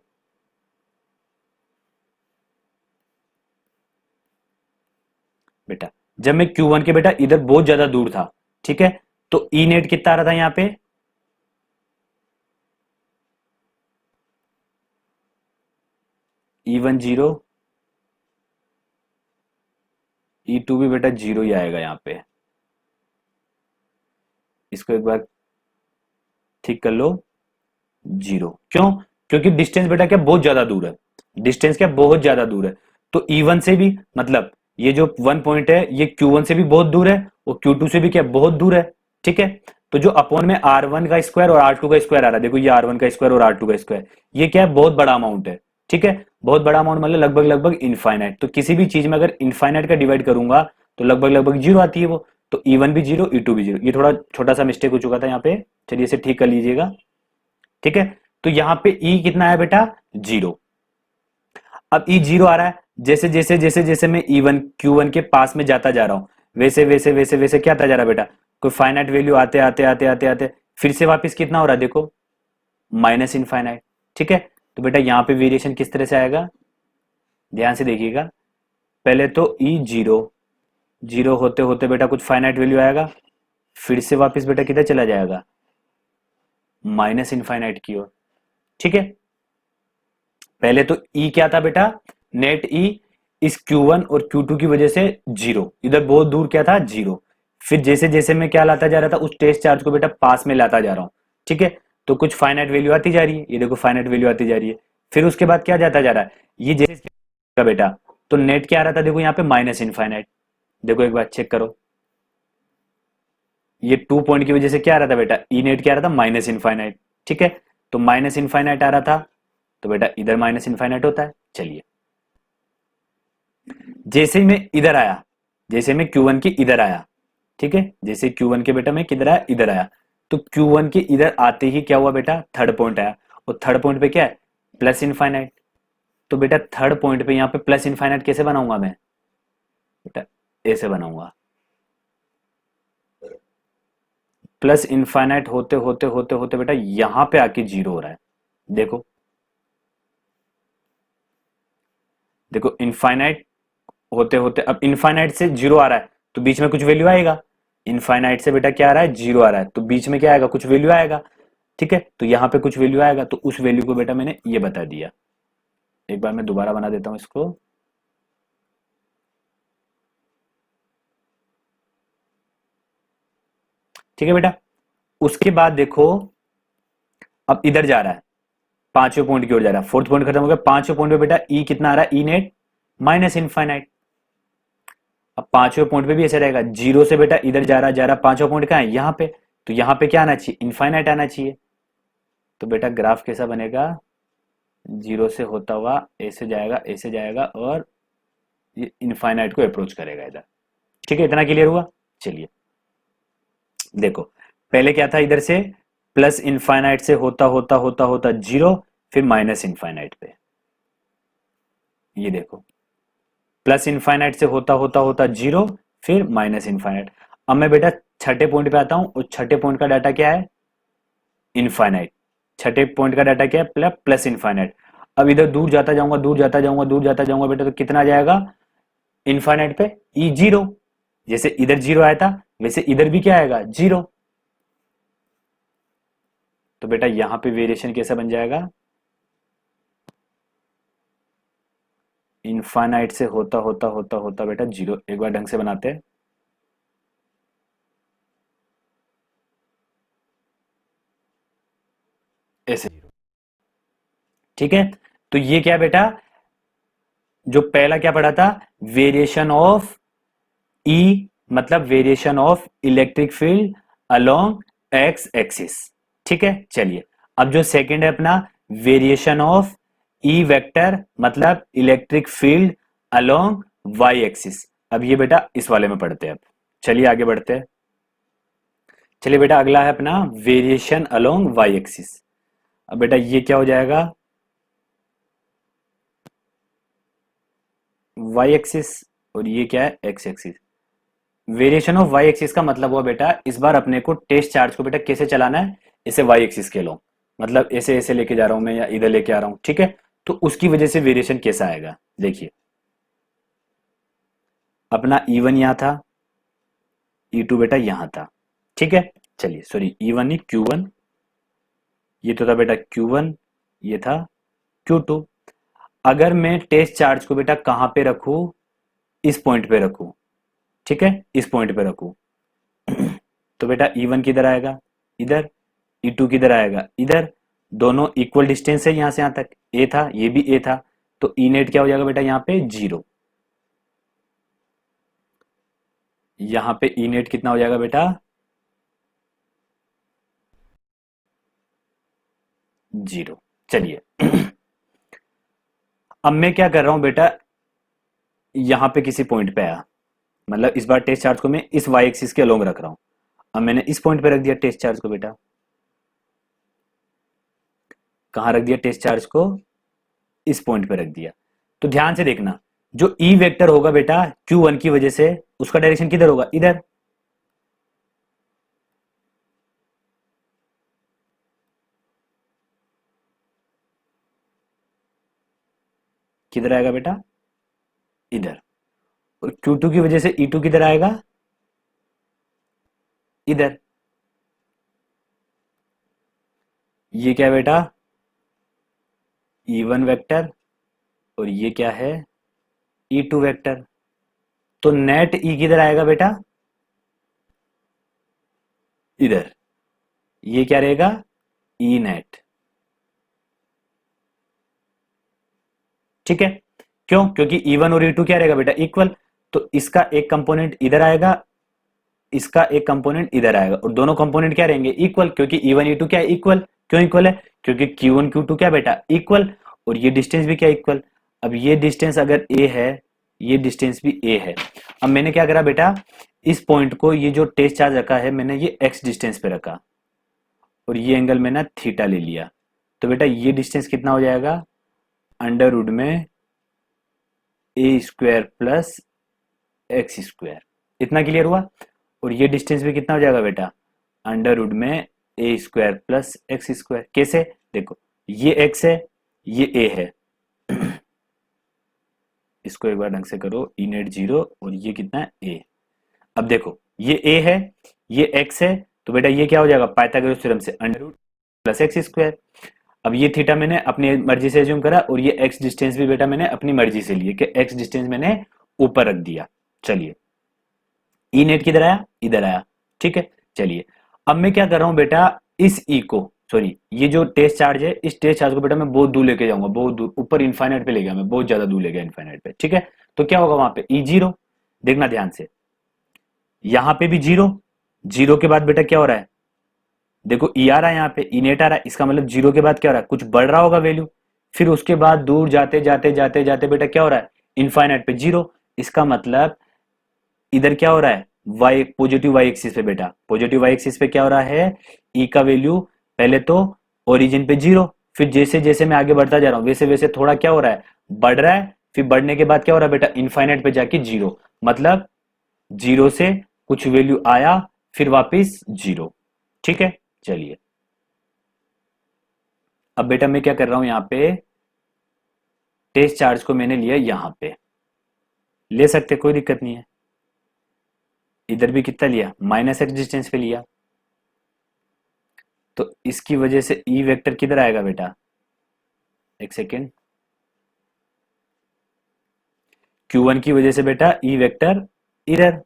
बेटा, जब मैं Q1 के बेटा इधर बहुत ज्यादा दूर था, ठीक है, तो E नेट कितना आ रहा था यहां पे, E1 जीरो, E2 भी बेटा जीरो ही आएगा यहाँ पे। इसको एक बार ठीक कर लो, जीरो क्यों, क्योंकि डिस्टेंस बेटा क्या बहुत ज्यादा दूर है, डिस्टेंस क्या बहुत ज्यादा दूर है। तो E1 से भी मतलब ये जो वन पॉइंट है ये Q1 से भी बहुत दूर है और Q2 से भी क्या बहुत दूर है, ठीक है। तो जो अपॉन में R1 का स्क्वायर और R2 का स्क्वायर आ रहा है, देखो ये R1 का स्क्वायर और R2 का स्क्वायर, ये क्या है बहुत बड़ा अमाउंट है, ठीक है। बहुत बड़ा अमाउंट मतलब लगभग लगभग इनफाइनाइट। तो किसी भी चीज में अगर इनफाइनाइट का डिवाइड करूंगा तो लगभग लगभग जीरो आती है वो। तो E1 भी जीरो, E2 भी जीरो। ये थोड़ा छोटा सा मिस्टेक हो चुका था यहाँ पे, चलिए इसे ठीक कर लीजिएगा, ठीक है। तो यहां पे E कितना है बेटा जीरो। अब E जीरो आ रहा है, जैसे जैसे जैसे जैसे मैं E1 Q1 के पास में जाता जा रहा हूं, वैसे वैसे वैसे वैसे क्या आता जा रहा है बेटा, कोई फाइनाइट वैल्यू आते आते आते आते आते फिर से वापस कितना हो रहा है देखो, माइनस इनफाइनाइट, ठीक है। तो बेटा यहां पे वेरिएशन किस तरह से आएगा, ध्यान से देखिएगा। पहले तो E जीरो, जीरो होते होते बेटा कुछ फाइनाइट वैल्यू आएगा, फिर से वापस बेटा किधर चला जाएगा, माइनस इनफाइनाइट की ओर, ठीक है। पहले तो E क्या था बेटा, नेट E इस Q1 और Q2 की वजह से जीरो, इधर बहुत दूर क्या था जीरो। फिर जैसे जैसे मैं क्या लाता जा रहा था उस टेस्ट चार्ज को बेटा पास में लाता जा रहा हूं, ठीक है। तो कुछ फाइनाइट वैल्यू आती जा रही है, ये देखो फाइनाइट वैल्यू आती जा रही है। फिर उसके बाद क्या जाता जा रहा है, ये जैसे का बेटा, तो नेट क्या आ रहा था देखो यहाँ पे माइनस इनफाइनाइट, देखो एक बार चेक करो, ये 2 पॉइंट की वजह से क्या आ रहा था बेटा, ई नेट क्या आ रहा था माइनस इनफाइनाइट, ठीक है। तो माइनस इनफाइनाइट आ रहा था, तो बेटा इधर माइनस इनफाइनाइट होता है। चलिए जैसे ही मैं इधर आया, जैसे मैं Q1 के इधर आया, ठीक है, जैसे Q1 के बेटा मैं किधर आया इधर आया, तो Q1 के इधर आते ही क्या हुआ बेटा, थर्ड पॉइंट आया, और थर्ड पॉइंट पे क्या है, प्लस इनफाइनाइट। तो बेटा थर्ड पॉइंट पे यहाँ पे प्लस इनफाइनाइट कैसे बनाऊंगा मैं बेटा, ऐसे बनाऊंगा, प्लस इनफाइनाइट होते होते होते होते बेटा यहां पे आके जीरो हो रहा है, देखो देखो इनफाइनाइट होते होते अब इनफाइनाइट से जीरो आ रहा है तो बीच में कुछ वैल्यू आएगा, इनफाइनाइट से बेटा क्या आ रहा है जीरो आ रहा है, तो बीच में क्या आएगा कुछ वैल्यू आएगा, ठीक है। तो यहां पे कुछ वैल्यू आएगा, तो उस वैल्यू को बेटा मैंने ये बता दिया। एक बार मैं दोबारा बना देता हूं इसको, ठीक है बेटा। उसके बाद देखो अब इधर जा रहा है, पांचवें पॉइंट की ओर जा रहा है, फोर्थ पॉइंट खत्म हो गया, पांचवें पॉइंट पे बेटा ई कितना आ रहा है, ई नेट माइनस इनफाइनाइट। अब पांचवें पॉइंट पे भी ऐसे रहेगा, जीरो से बेटा इधर जा रहा, पांचवा पॉइंट कहां है यहाँ पे, तो यहाँ पे क्या आना चाहिए, इनफाइनाइट आना चाहिए। तो बेटा ग्राफ कैसा बनेगा, जीरो से होता हुआ ऐसे जाएगा और ये इनफाइनाइट को अप्रोच करेगा इधर, ठीक है। इतना क्लियर हुआ। चलिए देखो पहले क्या था, इधर से प्लस इनफाइनाइट से होता होता होता होता जीरो, फिर माइनस इनफाइनाइट पे, ये देखो प्लस इनफाइनाइट से होता होता होता जीरो, फिर माइनस इनफाइनाइट। अब मैं बेटा छठे पॉइंट पे आता हूं और छठे पॉइंट का डाटा क्या है, इनफाइनाइट। छठे पॉइंट का डाटा क्या है, प्लस प्लस इनफाइनाइट। अब इधर दूर जाता जाऊंगा दूर जाता जाऊंगा दूर जाता जाऊंगा बेटा, तो कितना आ जाएगा इनफाइनाइट पे, ई जीरो। जैसे इधर जीरो आया था वैसे इधर भी क्या आएगा जीरो। तो बेटा यहां पे वेरिएशन कैसा बन जाएगा, इनफाइनाइट से होता होता होता होता बेटा जीरो। एक बार ढंग से बनाते हैं, ऐसे, ठीक है। तो ये क्या बेटा, जो पहला क्या पढ़ा था, वेरिएशन ऑफ ई, मतलब variation of electric field along x axis. ठीक है, चलिए अब जो सेकंड है अपना, वेरिएशन ऑफ ई वेक्टर मतलब electric field along Y axis. अब ये बेटा इस वाले में पढ़ते हैं। अब चलिए आगे बढ़ते हैं। चलिए बेटा अगला है अपना वेरिएशन अलोंग वाई एक्सिस। अब बेटा ये क्या हो जाएगा, वाई एक्सिस, और ये क्या है, x axis. Variation of y axis का मतलब हुआ बेटा, इस बार अपने को टेस्ट चार्ज को बेटा कैसे चलाना है, इसे वाई एक्सिस के लो, मतलब ऐसे ऐसे लेके जा रहा हूं मैं या इधर लेके आ रहा हूं। ठीक है, तो उसकी वजह से वेरिएशन कैसा आएगा, देखिए अपना E1 यहां था, E2 बेटा यहां था। ठीक है, चलिए सॉरी E1 नहीं Q1, ये तो था बेटा Q1, ये था Q2। अगर मैं टेस्ट चार्ज को बेटा कहां पे रखूं, इस पॉइंट पे रखूं, ठीक है इस पॉइंट पे रखूं, तो बेटा E1 किधर आएगा, इधर, E2 किधर आएगा, इधर। दोनों इक्वल डिस्टेंस है यहां से यहां तक, ए था ये भी ए था, तो ई नेट क्या हो जाएगा बेटा, यहाँ पे जीरो। यहाँ पे ई नेट कितना हो जाएगा बेटा, जीरो। चलिए अब मैं क्या कर रहा हूं बेटा, यहाँ पे किसी पॉइंट पे आया, मतलब इस बार टेस्ट चार्ज को मैं इस वाई एक्सिस के अलोंग रख रहा हूं। अब मैंने इस पॉइंट पे रख दिया टेस्ट चार्ज को बेटा, कहाँ रख दिया टेस्ट चार्ज को, इस पॉइंट पे रख दिया। तो ध्यान से देखना, जो ई वेक्टर होगा बेटा Q1 की वजह से, उसका डायरेक्शन किधर होगा, इधर। किधर आएगा बेटा, इधर। और Q2 की वजह से E2 किधर आएगा, इधर। ये क्या है बेटा, E1 वेक्टर, और ये क्या है, E2 वेक्टर। तो नेट E किधर आएगा बेटा, इधर। ये क्या रहेगा, ई नेट। ठीक है, क्यों, क्योंकि E1 और E2 क्या रहेगा बेटा, इक्वल। तो इसका एक कंपोनेंट इधर आएगा, इसका एक कंपोनेंट इधर आएगा, और दोनों कंपोनेंट क्या रहेंगे, इक्वल, क्योंकि E1 E2 क्या है, इक्वल। क्यों इक्वल है, क्योंकि Q1 Q2 क्या बेटा, इक्वल। और ये डिस्टेंस भी क्या इक्वल। अब ये डिस्टेंस अगर a है, ये डिस्टेंस भी a है। अब मैंने क्या करा बेटा, इस पॉइंट को, ये जो टेस्ट चार्ज रखा है मैंने, ये x डिस्टेंस पे रखा, और ये एंगल मैंने थीटा ले लिया। तो बेटा ये डिस्टेंस कितना हो जाएगा, अंडर रूट में A square plus x square. इतना क्लियर हुआ। और ये डिस्टेंस भी कितना हो जाएगा बेटा, अंडर रूट में A square plus x square. कैसे, देखो ये x है, ये a है, इसको एक बार ढंग से करो, ई नेट जीरो, और ये कितना है, a। अब देखो ये a है, ये x है, तो बेटा ये क्या हो जाएगा, पाइथागोरस थ्योरम से under root plus x square. अब ये थीटा मैंने अपनी मर्जी से एज्यूम करा, और ये x डिस्टेंस भी बेटा मैंने अपनी मर्जी से लिए, कि x डिस्टेंस मैंने ऊपर रख दिया। चलिए ई नेट किधर आया, इधर आया। ठीक है, चलिए अब मैं क्या कर रहा हूं बेटा, इस ई को, सॉरी ये जो टेस्ट चार्ज है, इस टेस्ट चार्ज को बेटा मैं बहुत दूर लेके जाऊंगा, बहुत दूर ऊपर इनफाइनाइट पे ले गया मैं, बहुत ज्यादा दूर ले गया इनफाइनाइट पे। ठीक है, तो क्या होगा वहां पे, ई जीरो। देखना ध्यान से, यहां पे भी जीरो, जीरो के बाद बेटा क्या हो रहा है, देखो ई आ रहा है, यहाँ पे ई नेट आ रहा है, इसका मतलब जीरो के बाद क्या हो रहा है, कुछ बढ़ रहा होगा वैल्यू। फिर उसके बाद दूर जाते जाते जाते जाते बेटा क्या हो रहा है, इनफाइनाइट पे जीरो। इसका मतलब इधर क्या हो रहा है, वाई पॉजिटिव वाई एक्सिस पे बेटा, पॉजिटिव वाई एक्सिस पे क्या हो रहा है, ई का वैल्यू पहले तो ओरिजिन पे जीरो, फिर जैसे जैसे मैं आगे बढ़ता जा रहा हूं वैसे वैसे थोड़ा क्या हो रहा है, बढ़ रहा है। फिर बढ़ने के बाद क्या हो रहा है बेटा, इनफाइनाइट पे जाके जीरो, मतलब जीरो से कुछ वैल्यू आया, फिर वापिस जीरो। ठीक है, चलिए अब बेटा मैं क्या कर रहा हूं, यहाँ पे टेस्ट चार्ज को मैंने लिया यहां पे, ले सकते कोई दिक्कत नहीं है। इधर भी कितना लिया, माइनस एक्स डिस्टेंस पे लिया, तो इसकी वजह से ई वेक्टर किधर आएगा बेटा, एक सेकेंड, Q1 की वजह से बेटा ई वेक्टर इधर,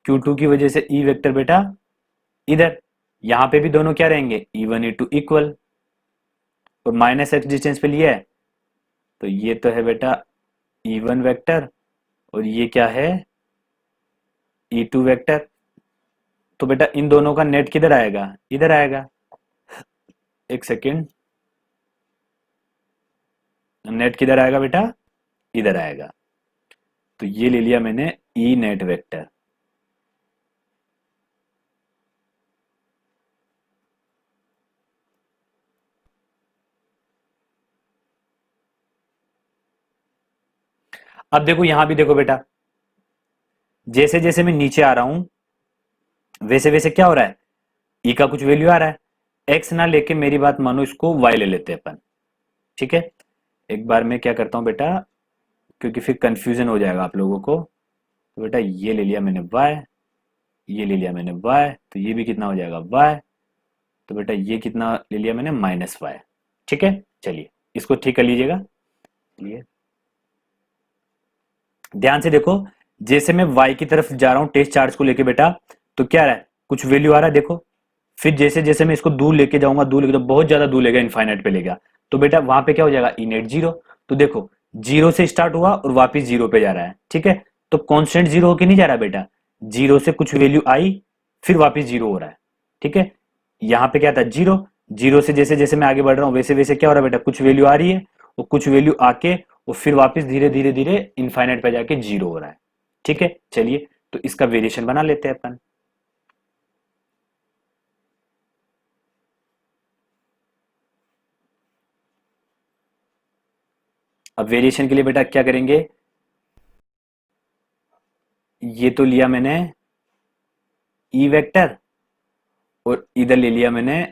Q2 की वजह से ई वेक्टर बेटा इधर। यहां पे भी दोनों क्या रहेंगे, E1 E2 इक्वल, और माइनस एक्स डिस्टेंस पे लिया है, तो ये तो है बेटा E1 वेक्टर, और ये क्या है, E2 वेक्टर। तो बेटा इन दोनों का नेट किधर आएगा, इधर आएगा। एक सेकेंड, नेट किधर आएगा बेटा, इधर आएगा। तो ये ले लिया मैंने ई नेट वेक्टर। अब देखो यहां भी देखो बेटा, जैसे जैसे मैं नीचे आ रहा हूं वैसे वैसे क्या हो रहा है, ई का कुछ वैल्यू आ रहा है। एक्स ना लेके मेरी बात मानो, इसको वाई ले लेते हैं अपन। ठीक है, एक बार मैं क्या करता हूं बेटा, क्योंकि फिर कंफ्यूजन हो जाएगा आप लोगों को। तो बेटा ये ले लिया मैंने वाई, ये ले लिया मैंने वाई, तो ये भी कितना हो जाएगा वाई। तो बेटा ये कितना ले लिया मैंने, माइनस वाई। ठीक है, चलिए इसको ठीक कर लीजिएगा। चलिए ध्यान से देखो, जैसे मैं y की तरफ जा रहा हूं टेस्ट चार्ज को लेके बेटा, तो क्या रहा है, कुछ वैल्यू आ रहा है देखो। फिर जैसे जैसे मैं इसको दूर लेके जाऊंगा, दूर लेके, तो बहुत ज्यादा दूर लेगा, इनफाइनाइट पे लेगा। तो बेटा वहां पे क्या हो जाएगा, ई नेट जीरो। तो देखो जीरो से स्टार्ट हुआ और वापिस जीरो पे जा रहा है। ठीक है, तो कांस्टेंट जीरो होके नहीं जा रहा बेटा, जीरो से कुछ वैल्यू आई, फिर वापिस जीरो हो रहा है। ठीक है, यहाँ पे क्या था, जीरो। जीरो से जैसे जैसे मैं आगे बढ़ रहा हूँ वैसे वैसे क्या हो रहा है बेटा, कुछ वैल्यू आ रही है, और कुछ वैल्यू आके और फिर वापस धीरे धीरे धीरे इनफाइनाइट पे जाके जीरो हो रहा है। ठीक है, चलिए तो इसका वेरिएशन बना लेते हैं अपन। अब वेरिएशन के लिए बेटा क्या करेंगे, ये तो लिया मैंने ई वेक्टर, और इधर ले लिया मैंने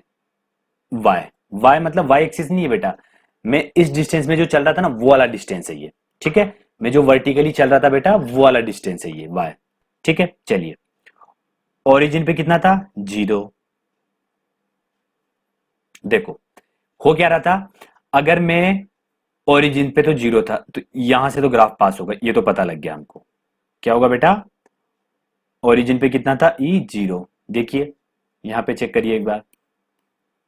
वाई। वाई मतलब वाई एक्सिस नहीं है बेटा, मैं इस डिस्टेंस में जो चल रहा था ना वो वाला डिस्टेंस है ये। ठीक है, मैं जो वर्टिकली चल रहा था बेटा वो वाला डिस्टेंस है ये वाई। ठीक है, चलिए ओरिजिन पे कितना था, जीरो। देखो हो क्या रहा था, अगर मैं ओरिजिन पे तो जीरो था, तो यहां से तो ग्राफ पास होगा, ये तो पता लग गया हमको। क्या होगा बेटा, ओरिजिन पे कितना था, ई जीरो। देखिए यहां पे चेक करिए एक बार,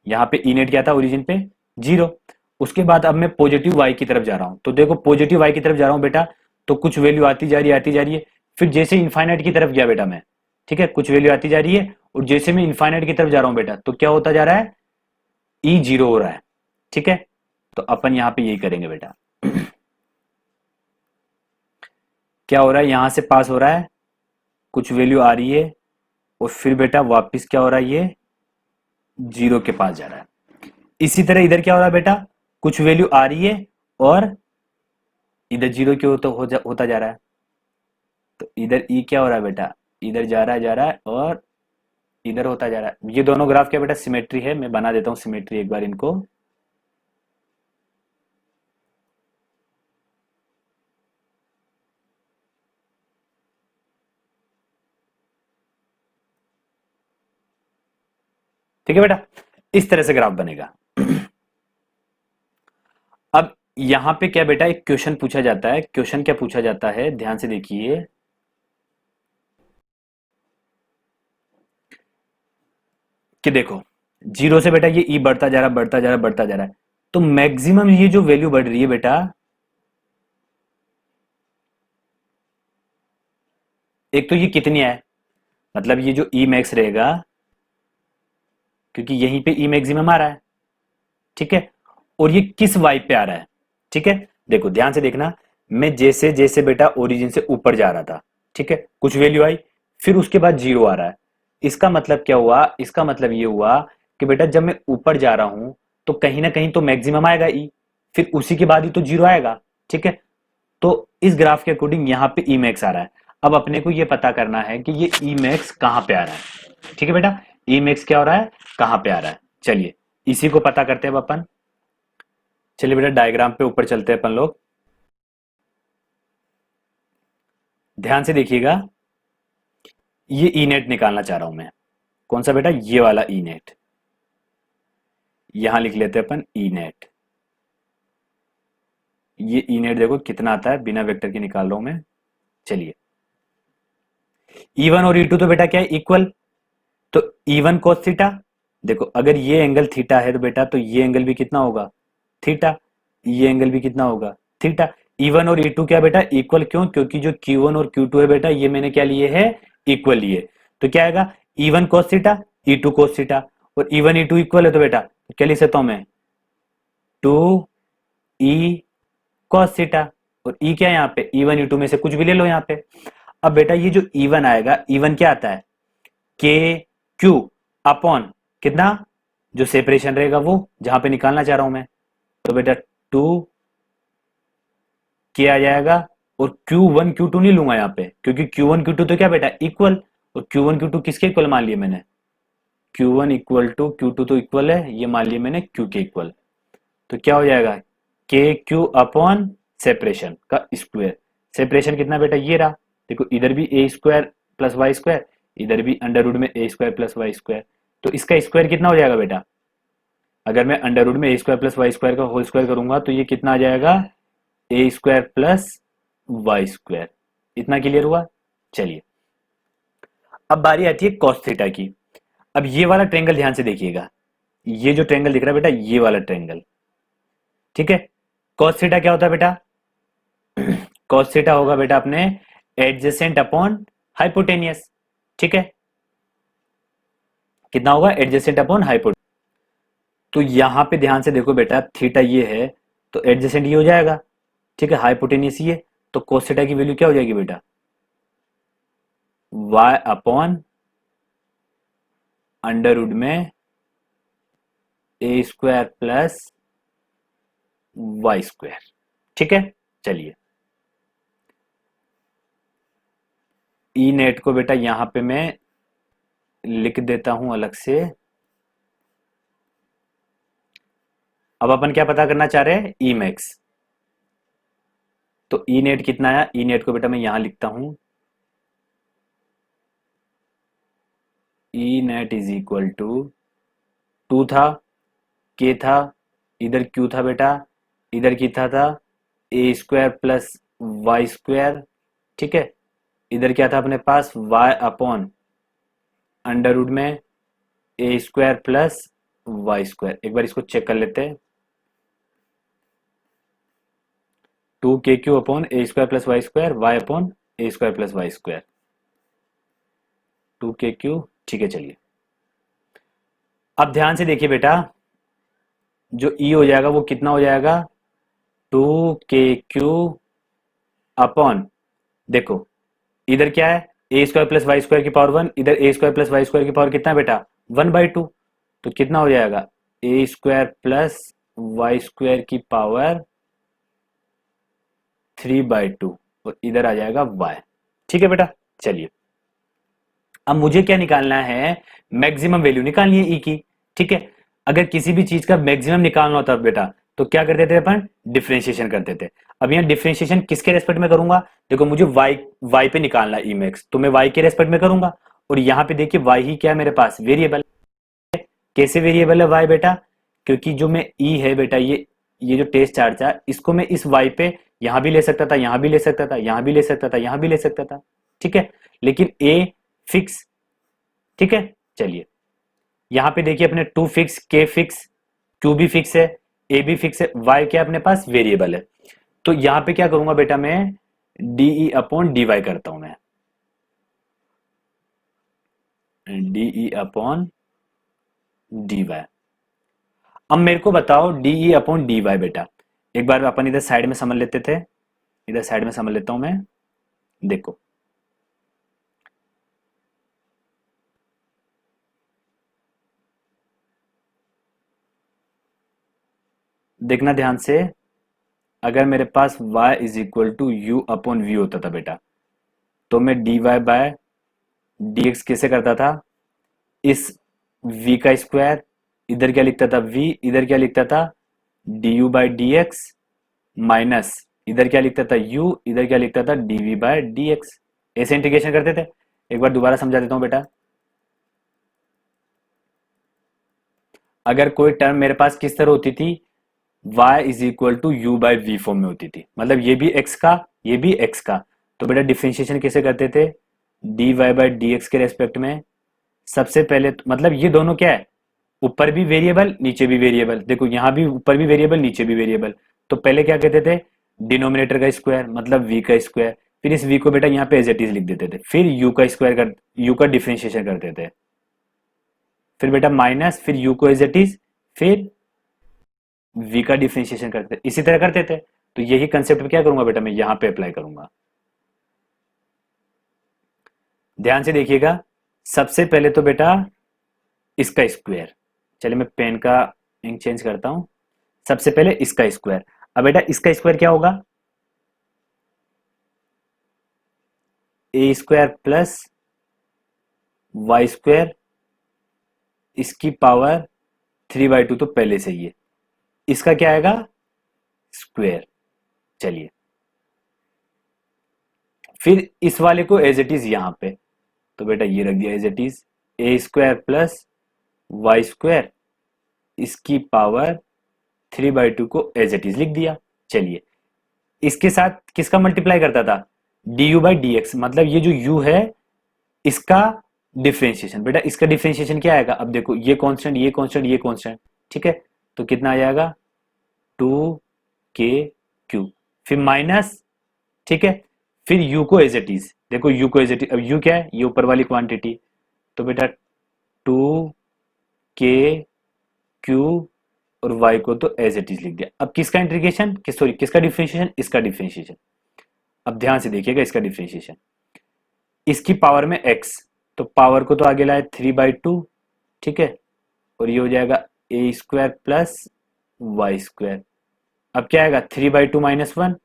यहाँ पे ई नेट क्या था ओरिजिन पे, जीरो। उसके बाद अब मैं पॉजिटिव वाई की तरफ जा रहा हूं, तो देखो पॉजिटिव वाई की तरफ जा रहा हूं बेटा, तो कुछ वैल्यू आती जा रही है, आती जा रही है। फिर जैसे इनफाइनाइट की तरफ गया बेटा मैं, ठीक है, कुछ वैल्यू आती जा रही है, और जैसे मैं इनफाइनाइट की तरफ जा रहा हूं बेटा, तो क्या होता जा रहा है, ई जीरो हो रहा है। ठीक है, तो अपन यहां पे यही करेंगे बेटा। क्या हो रहा है, यहां से पास हो रहा है, कुछ वैल्यू आ रही है, और फिर बेटा वापस क्या हो रहा है, ये जीरो के पास जा रहा है। इसी तरह इधर क्या हो रहा है बेटा, कुछ वैल्यू आ रही है और इधर जीरो क्यों होता जा रहा है। तो इधर ई क्या हो रहा है बेटा, इधर जा रहा है और इधर होता जा रहा है। ये दोनों ग्राफ क्या बेटा, सिमेट्री है। मैं बना देता हूं सिमेट्री एक बार इनको। ठीक है बेटा, इस तरह से ग्राफ बनेगा। अब यहां पे क्या बेटा, एक क्वेश्चन पूछा जाता है। क्वेश्चन क्या पूछा जाता है, ध्यान से देखिए। कि देखो जीरो से बेटा ये ई बढ़ता जा रहा है, बढ़ता जा रहा है, बढ़ता जा रहा है। तो मैक्सिमम ये जो वैल्यू बढ़ रही है बेटा, एक तो ये कितनी है, मतलब ये जो ई मैक्स रहेगा, क्योंकि यहीं पे ई मैक्सिमम आ रहा है। ठीक है, और ये किस वाइब पे आ रहा है। ठीक है, देखो ध्यान से देखना, मैं जैसे जैसे बेटा ओरिजिन से ऊपर जा रहा था, ठीक है, कुछ वैल्यू आई, फिर उसके बाद जीरो आ रहा है। इसका मतलब क्या हुआ, इसका मतलब ये हुआ कि बेटा जब मैं ऊपर जा रहा हूं तो कहीं ना कहीं तो मैक्सिमम आएगा ई, फिर उसी के बाद ही तो जीरो आएगा। ठीक है, तो इस ग्राफ के अकॉर्डिंग यहाँ पे ई मैक्स आ रहा है। अब अपने को ये पता करना है कि ये ई मैक्स कहां पे आ रहा है। ठीक है बेटा, ई मैक्स क्या हो रहा है, कहां पे आ रहा है। चलिए इसी को पता करते हैं अब अपन। चलिए बेटा डायग्राम पे ऊपर चलते हैं अपन लोग, ध्यान से देखिएगा। ये ई नेट निकालना चाह रहा हूं मैं, कौन सा बेटा, ये वाला ई नेट। यहां लिख लेते हैं अपन ई नेट। ये ई नेट देखो कितना आता है, बिना वेक्टर के निकाल रहा हूं मैं। चलिए ई वन और ई टू तो बेटा क्या है, इक्वल। तो ई वन कोस थीटा, देखो अगर ये एंगल थीटा है तो बेटा तो ये एंगल भी कितना होगा, थीटा। ये एंगल भी कितना होगा, थीटा। E1 और E2 क्या बेटा इक्वल, क्यों? क्योंकि जो Q1 और Q2 है बेटा ये मैंने क्या लिए है, इक्वल लिए। तो क्या आएगा, E1 cos theta, E2 cos theta, और E1 E2 इक्वल है तो बेटा क्या लिख सकता हूं मैं, 2E cos थीटा। और E क्या है यहाँ पे, E1 E2 में से कुछ भी ले लो यहाँ पे। अब बेटा ये जो E1 आएगा, E1 क्या आता है, के क्यू अपॉन कितना, जो सेपरेशन रहेगा वो जहां पे निकालना चाह रहा हूं मैं, तो बेटा 2 के आ जाएगा। और Q1 Q2 नहीं लूंगा यहाँ पे, क्योंकि Q1 Q2 तो क्या बेटा इक्वल, और Q1 Q2 किसके इक्वल मान लिए मैंने, Q1 इक्वल टू Q2 तो इक्वल है, ये मान लिए मैंने Q के इक्वल। तो क्या हो जाएगा, के क्यू अपॉन सेपरेशन का स्क्वायर। सेपरेशन कितना बेटा, ये रहा, देखो इधर भी ए स्क्वायर प्लस वाई स्क्वायर, इधर भी अंडर रूट में A square plus Y square. तो इसका स्क्वायर कितना हो जाएगा बेटा, अगर मैं अंडर रूट में A square plus Y square का होल स्क्वायर करूंगा तो ये कितना आ जाएगा, ए स्क्वायर प्लस वाई स्क्वायर। इतना क्लियर हुआ? चलिए अब बारी आती है कॉस थीटा की। अब ये वाला ट्रायंगल ध्यान से देखिएगा, ये जो ट्रायंगल दिख रहा है बेटा ये वाला ट्रायंगल, ठीक है। कॉस थीटा क्या होता है बेटा, कॉस थीटा होगा बेटा अपने एडजेसेंट अपॉन हाइपोटेनियस, ठीक है। कितना होगा, एडजेसेंट अपॉन हाइपोटेनियस। तो यहां पे ध्यान से देखो बेटा, थीटा ये है तो एडजेसेंट ये हो जाएगा, ठीक है, हाइपोटेनियस ये, तो कोस थीटा की वैल्यू क्या हो जाएगी बेटा, y अपॉन अंडर रूट में A square plus Y square, ठीक है। चलिए ई नेट को बेटा यहां पे मैं लिख देता हूं अलग से। अब अपन क्या पता करना चाह रहे हैं, ई मैक्स। तो ई नेट कितना आया, ई नेट को बेटा मैं यहां लिखता हूं, E net is equal to 2 था, के था, इधर क्यू था बेटा, इधर कितना था, A square plus Y square, ठीक है। इधर क्या था अपने पास, y अपॉन अंडर रूट में A square plus Y square. एक बार इसको चेक कर लेते हैं, 2 KQ upon A square plus Y square, Y upon A square plus Y square, 2 KQ, ठीक है। चलिए अब ध्यान से देखिए बेटा, जो E हो जाएगा वो कितना हो जाएगा, 2 KQ अपॉन, देखो इधर क्या है, ए स्क्वायर प्लस वाई स्क्वायर की पावर 1, इधर ए स्क्वायर प्लस वाई स्क्वायर की पावर कितना है बेटा, 1/2। तो कितना हो जाएगा, ए स्क्वायर प्लस वाई स्क्वायर की पावर 3/2, और इधर आ जाएगा y, ठीक है बेटा। चलिए अब मुझे क्या निकालना है, मैक्सिमम वैल्यू निकालनी है ई की, ठीक है। अगर किसी भी चीज का मैक्सिमम निकालना होता बेटा तो क्या करते थे अपन, डिफरेंशिएशन करते थे। अब यहाँ डिफरेंशिएशन किसके रेस्पेक्ट में करूंगा, देखो मुझे y पे निकालना है ई मैक्स, तो मैं y के रेस्पेक्ट में करूंगा। और यहाँ पे देखिए y ही क्या है मेरे पास, वेरिएबल। कैसे वेरिएबल है y बेटा, क्योंकि जो मैं ई है बेटा, ये जो टेस्ट चार्ज था इसको मैं इस y पे यहां भी ले सकता था, यहां भी ले सकता था, यहां भी ले सकता था, यहां भी ले सकता था, ठीक है। लेकिन a फिक्स, ठीक है। चलिए यहां पे देखिए अपने 2 फिक्स, k फिक्स, q भी फिक्स है, a भी फिक्स है, y क्या अपने पास वेरिएबल है। तो यहां पे क्या करूंगा बेटा, मैं डीई अपॉन डी वाई करता हूं, मैं डीई अपॉन डी वाई। अब मेरे को बताओ डीई अपॉन डी वाई बेटा, एक बार अपन इधर साइड में समझ लेते थे, इधर साइड में समझ लेता हूं मैं। देखो देखना ध्यान से, अगर मेरे पास y is equal to u upon v होता था बेटा, तो मैं d y by d x कैसे करता था, इस v का स्क्वायर, इधर क्या लिखता था v, इधर क्या लिखता था D you by d x, minus इधर क्या लिखता था u, इधर क्या लिखता था dv बाय डी एक्स। ऐसे इंटीग्रेशन करते थे। एक बार दोबारा समझा देता हूं बेटा, अगर कोई टर्म मेरे पास किस तरह होती थी, y is equal to u by v form में होती थी, मतलब ये भी x का, ये भी x का, तो बेटा डिफरेंशिएशन कैसे करते थे, d y by d x के रेस्पेक्ट में। सबसे पहले मतलब ये दोनों क्या है, ऊपर भी वेरिएबल नीचे भी वेरिएबल, देखो यहां भी ऊपर भी वेरिएबल नीचे भी वेरिएबल। तो पहले क्या कहते थे, डिनोमिनेटर का स्क्वायर मतलब v का स्क्वायर, फिर इस v को बेटा यहाँ पे एज इट इज लिख देते थे, फिर u का स्क्वायर कर u का डिफरेंशिएशन करते थे, फिर बेटा माइनस, फिर u को एज इट इज, फिर v का डिफरेंशिएशन करते थे, इसी तरह करते थे। तो यही कंसेप्ट क्या करूंगा बेटा मैं यहाँ पे अप्लाई करूंगा। ध्यान से देखिएगा, सबसे पहले तो बेटा इसका स्क्वायर, चलिए मैं पेन का इंक चेंज करता हूं। सबसे पहले इसका स्क्वायर, अब बेटा इसका स्क्वायर क्या होगा, ए स्क्वायर प्लस वाई स्क्वायर, इसकी पावर 3/2 तो पहले से ही है, इसका क्या आएगा स्क्वायर। चलिए फिर इस वाले को एज इट इज यहां पे, तो बेटा ये रख दिया as it is, a square plus Y square, इसकी पावर 3/2 को एज इट इज लिख दिया। चलिए इसके साथ किसका मल्टीप्लाई करता था, D you by d x, मतलब ये जो u है इसका डिफरेंशिएशन। बेटा इसका डिफरेंशिएशन क्या आएगा, अब देखो ये कांस्टेंट ये कांस्टेंट ये कांस्टेंट, ठीक है, तो कितना आ जाएगा 2k3, फिर माइनस, ठीक है, फिर u को एज इट इज, देखो u को एज इट इज, अब u क्या है, ये ऊपर वाली क्वांटिटी, तो बेटा 2k3 और y को तो एज इट इज लिख दिया। अब किसका इंटीग्रेशन, सॉरी किसका डिफरेंशिएशन, इसका डिफरेंशिएशन। अब ध्यान से देखिएगा इसका डिफरेंशिएशन, इसकी पावर में x, तो पावर को तो आगे लाए 3/2, ठीक है, और ये हो जाएगा ए स्क्वायर प्लस वाई स्क्वायर। अब क्या आएगा 3/2 माइनस 1,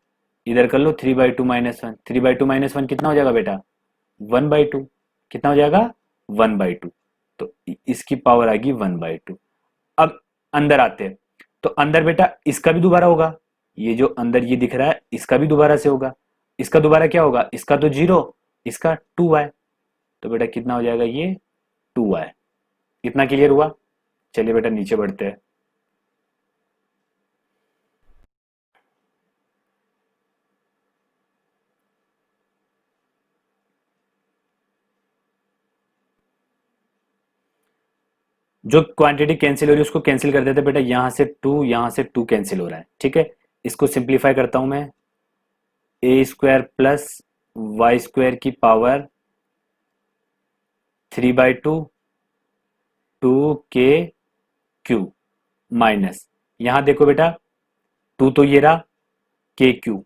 इधर कर लो 3/2 माइनस 1, 3/2 माइनस 1 कितना हो जाएगा बेटा 1/2, कितना हो जाएगा 1/2, तो इसकी पावर आएगी 1/2। अब अंदर आते हैं, तो अंदर बेटा इसका भी दोबारा होगा, ये जो अंदर ये दिख रहा है इसका भी दोबारा से होगा, इसका दोबारा क्या होगा, इसका तो 0, इसका 2y, तो बेटा कितना हो जाएगा ये 2y। इतना क्लियर हुआ। चलिए बेटा नीचे बढ़ते हैं। जो क्वांटिटी कैंसिल हो रही है उसको कैंसिल कर देते हैं बेटा, यहां से टू कैंसिल हो रहा है, ठीक है, इसको सिंप्लीफाई करता हूं मैं, ए स्क्वायर प्लस वाई स्क्वायर की पावर 3/2 2k3 माइनस, यहां देखो बेटा 2 तो ये रहा k3,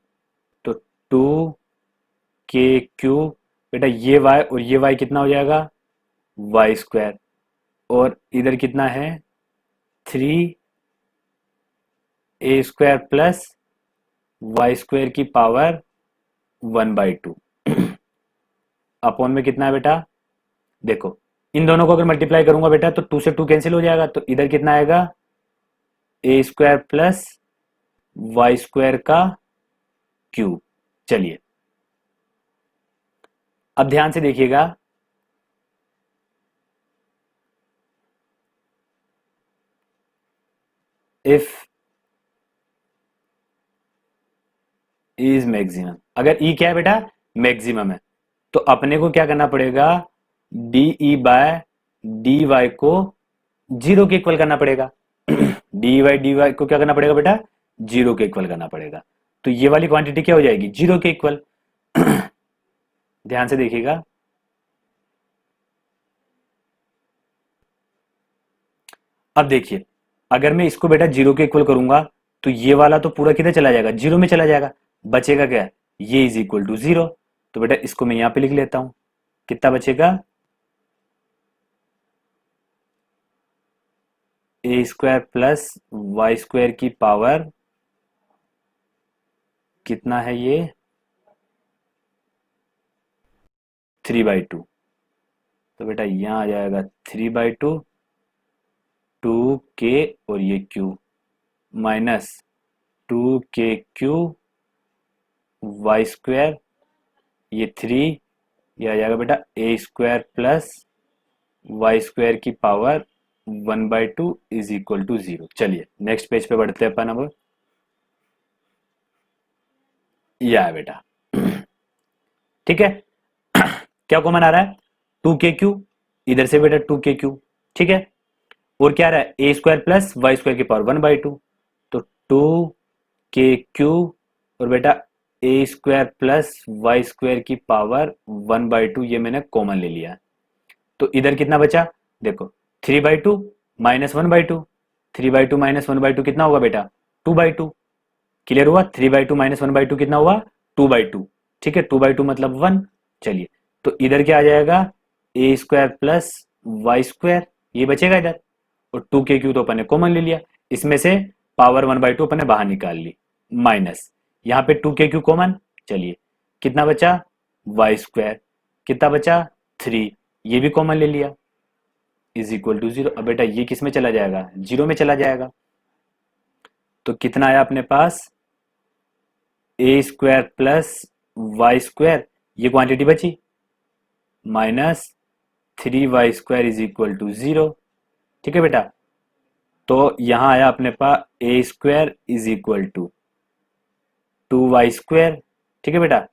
तो 2k3 बेटा ये y और ये y कितना हो जाएगा वाई स्क्वायर, और इधर कितना है 3a square plus Y square की पावर 1/2 अपॉन में कितना है बेटा, देखो इन दोनों को अगर मल्टीप्लाई करूंगा बेटा तो 2 से 2 कैंसिल हो जाएगा, तो इधर कितना आएगा ए स्क्वायर प्लस वाई स्क्वायर का क्यूब। चलिए अब ध्यान से देखिएगा, इफ इज मैक्सिमम, अगर ई क्या है बेटा मैक्सिमम है, तो अपने को क्या करना पड़ेगा, d E by d y को 0 के इक्वल करना पड़ेगा। डी वाई को क्या करना पड़ेगा बेटा 0 के इक्वल करना पड़ेगा, तो ये वाली क्वांटिटी क्या हो जाएगी 0 के इक्वल। ध्यान से देखिएगा, अब देखिए अगर मैं इसको बेटा 0 के इक्वल करूंगा तो ये वाला तो पूरा किधर चला जाएगा 0 में चला जाएगा, बचेगा क्या ये इज इक्वल टू 0, तो बेटा इसको मैं यहां पे लिख लेता हूं, कितना बचेगा ए स्क्वायर प्लस वाई स्क्वायर की पावर कितना है ये 3/2, तो बेटा यहां आ जाएगा 3/2 2k और ये q minus 2k3 Y square, ये 3, ये आ जाएगा बेटा ए स्क्वायर प्लस वाई स्क्वायर की पावर 1/2 इज इक्वल टू 0। चलिए नेक्स्ट पेज पे बढ़ते हैं अपन अब, ये है बेटा ठीक है, क्या कॉमन आ रहा है 2k3, इधर से बेटा 2k3, ठीक है, और क्या आ रहा है ए स्क्वायर प्लस वाई स्क्वायर की पावर 1/2, तो 2k3 और बेटा ए स्क्वायर प्लस वाई स्क्वायर की पावर 1/2 ये मैंने कॉमन ले लिया। तो इधर कितना बचा, देखो 3/2 माइनस 1/2, 3/2 माइनस 1/2 कितना होगा बेटा 2/2। क्लियर हुआ, 3/2 माइनस 1/2 कितना हुआ 2/2। ठीक है, 2/2 मतलब 1। चलिए, तो इधर क्या आ जाएगा ए स्क्वायर प्लस वाई स्क्वायर, ये बचेगा इधर, और 2 के क्यू तो अपन ने कॉमन ले लिया, इसमें से पावर 1/2 अपन ने बाहर निकाल ली, माइनस यहाँ पे 2 के क्यू कॉमन। चलिए, कितना बचा वाई स्क्वायर, कितना बचा 3, ये भी कॉमन ले लिया, इज इक्वल टू 0। अब बेटा ये किस में चला जाएगा, 0 में चला जाएगा। तो कितना आया अपने पास A square plus Y square, ये क्वांटिटी बची, minus 3y square is equal to 0। ठीक है बेटा, तो यहां आया अपने पास A square is equal to 2y square. ठीक है बेटा,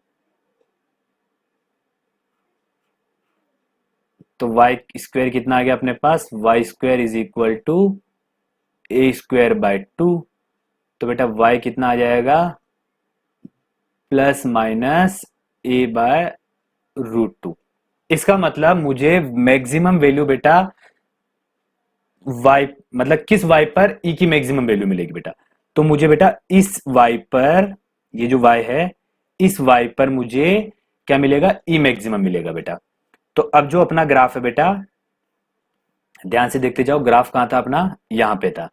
तो y स्क्वायर कितना आ गया अपने पास, y square is equal to a square by 2। तो बेटा y कितना आ जाएगा प्लस माइनस ए बाय √2। इसका मतलब मुझे मैक्सिमम वैल्यू बेटा y, मतलब किस y पर e की मैक्सिमम वैल्यू मिलेगी बेटा, तो मुझे बेटा इस y पर, ये जो y है इस y पर मुझे क्या मिलेगा, e मैक्सिमम मिलेगा बेटा। तो अब जो अपना ग्राफ है बेटा, ध्यान से देखते जाओ, ग्राफ कहां था अपना, यहां पे था।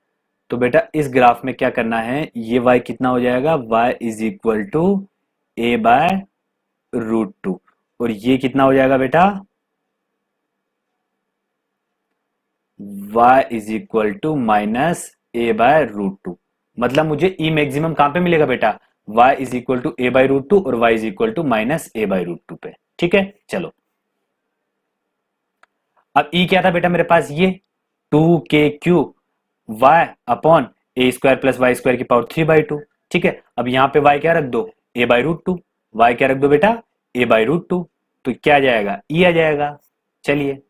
तो बेटा इस ग्राफ में क्या करना है, ये y कितना हो जाएगा, y is equal to a by √2, और ये कितना हो जाएगा बेटा, y is equal to minus a by √2। मतलब मुझे e मैक्सिमम कहां पे मिलेगा बेटा, y is equal to a by √2 और y is equal to minus a by √2 पे। ठीक है, चलो अब e क्या था बेटा मेरे पास, ये 2 के Q y upon A square plus Y square की पावर 3/2। ठीक है, अब यहां पे y क्या रख दो, a बाय √2, y क्या रख दो बेटा a बाय √2, तो क्या आ जाएगा e आ जाएगा। चलिए,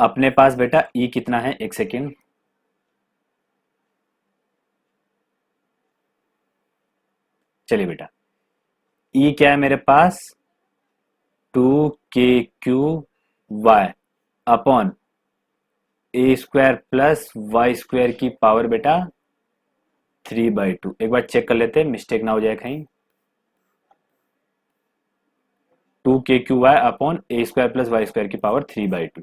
अपने पास बेटा e कितना है, एक सेकेंड, चलिए बेटा e क्या है मेरे पास 2 के Q y upon A square plus Y square की पावर बेटा 3/2। एक बार चेक कर लेते हैं, मिस्टेक ना हो जाए कहीं, 2 के Q y upon A square plus Y square की पावर 3/2।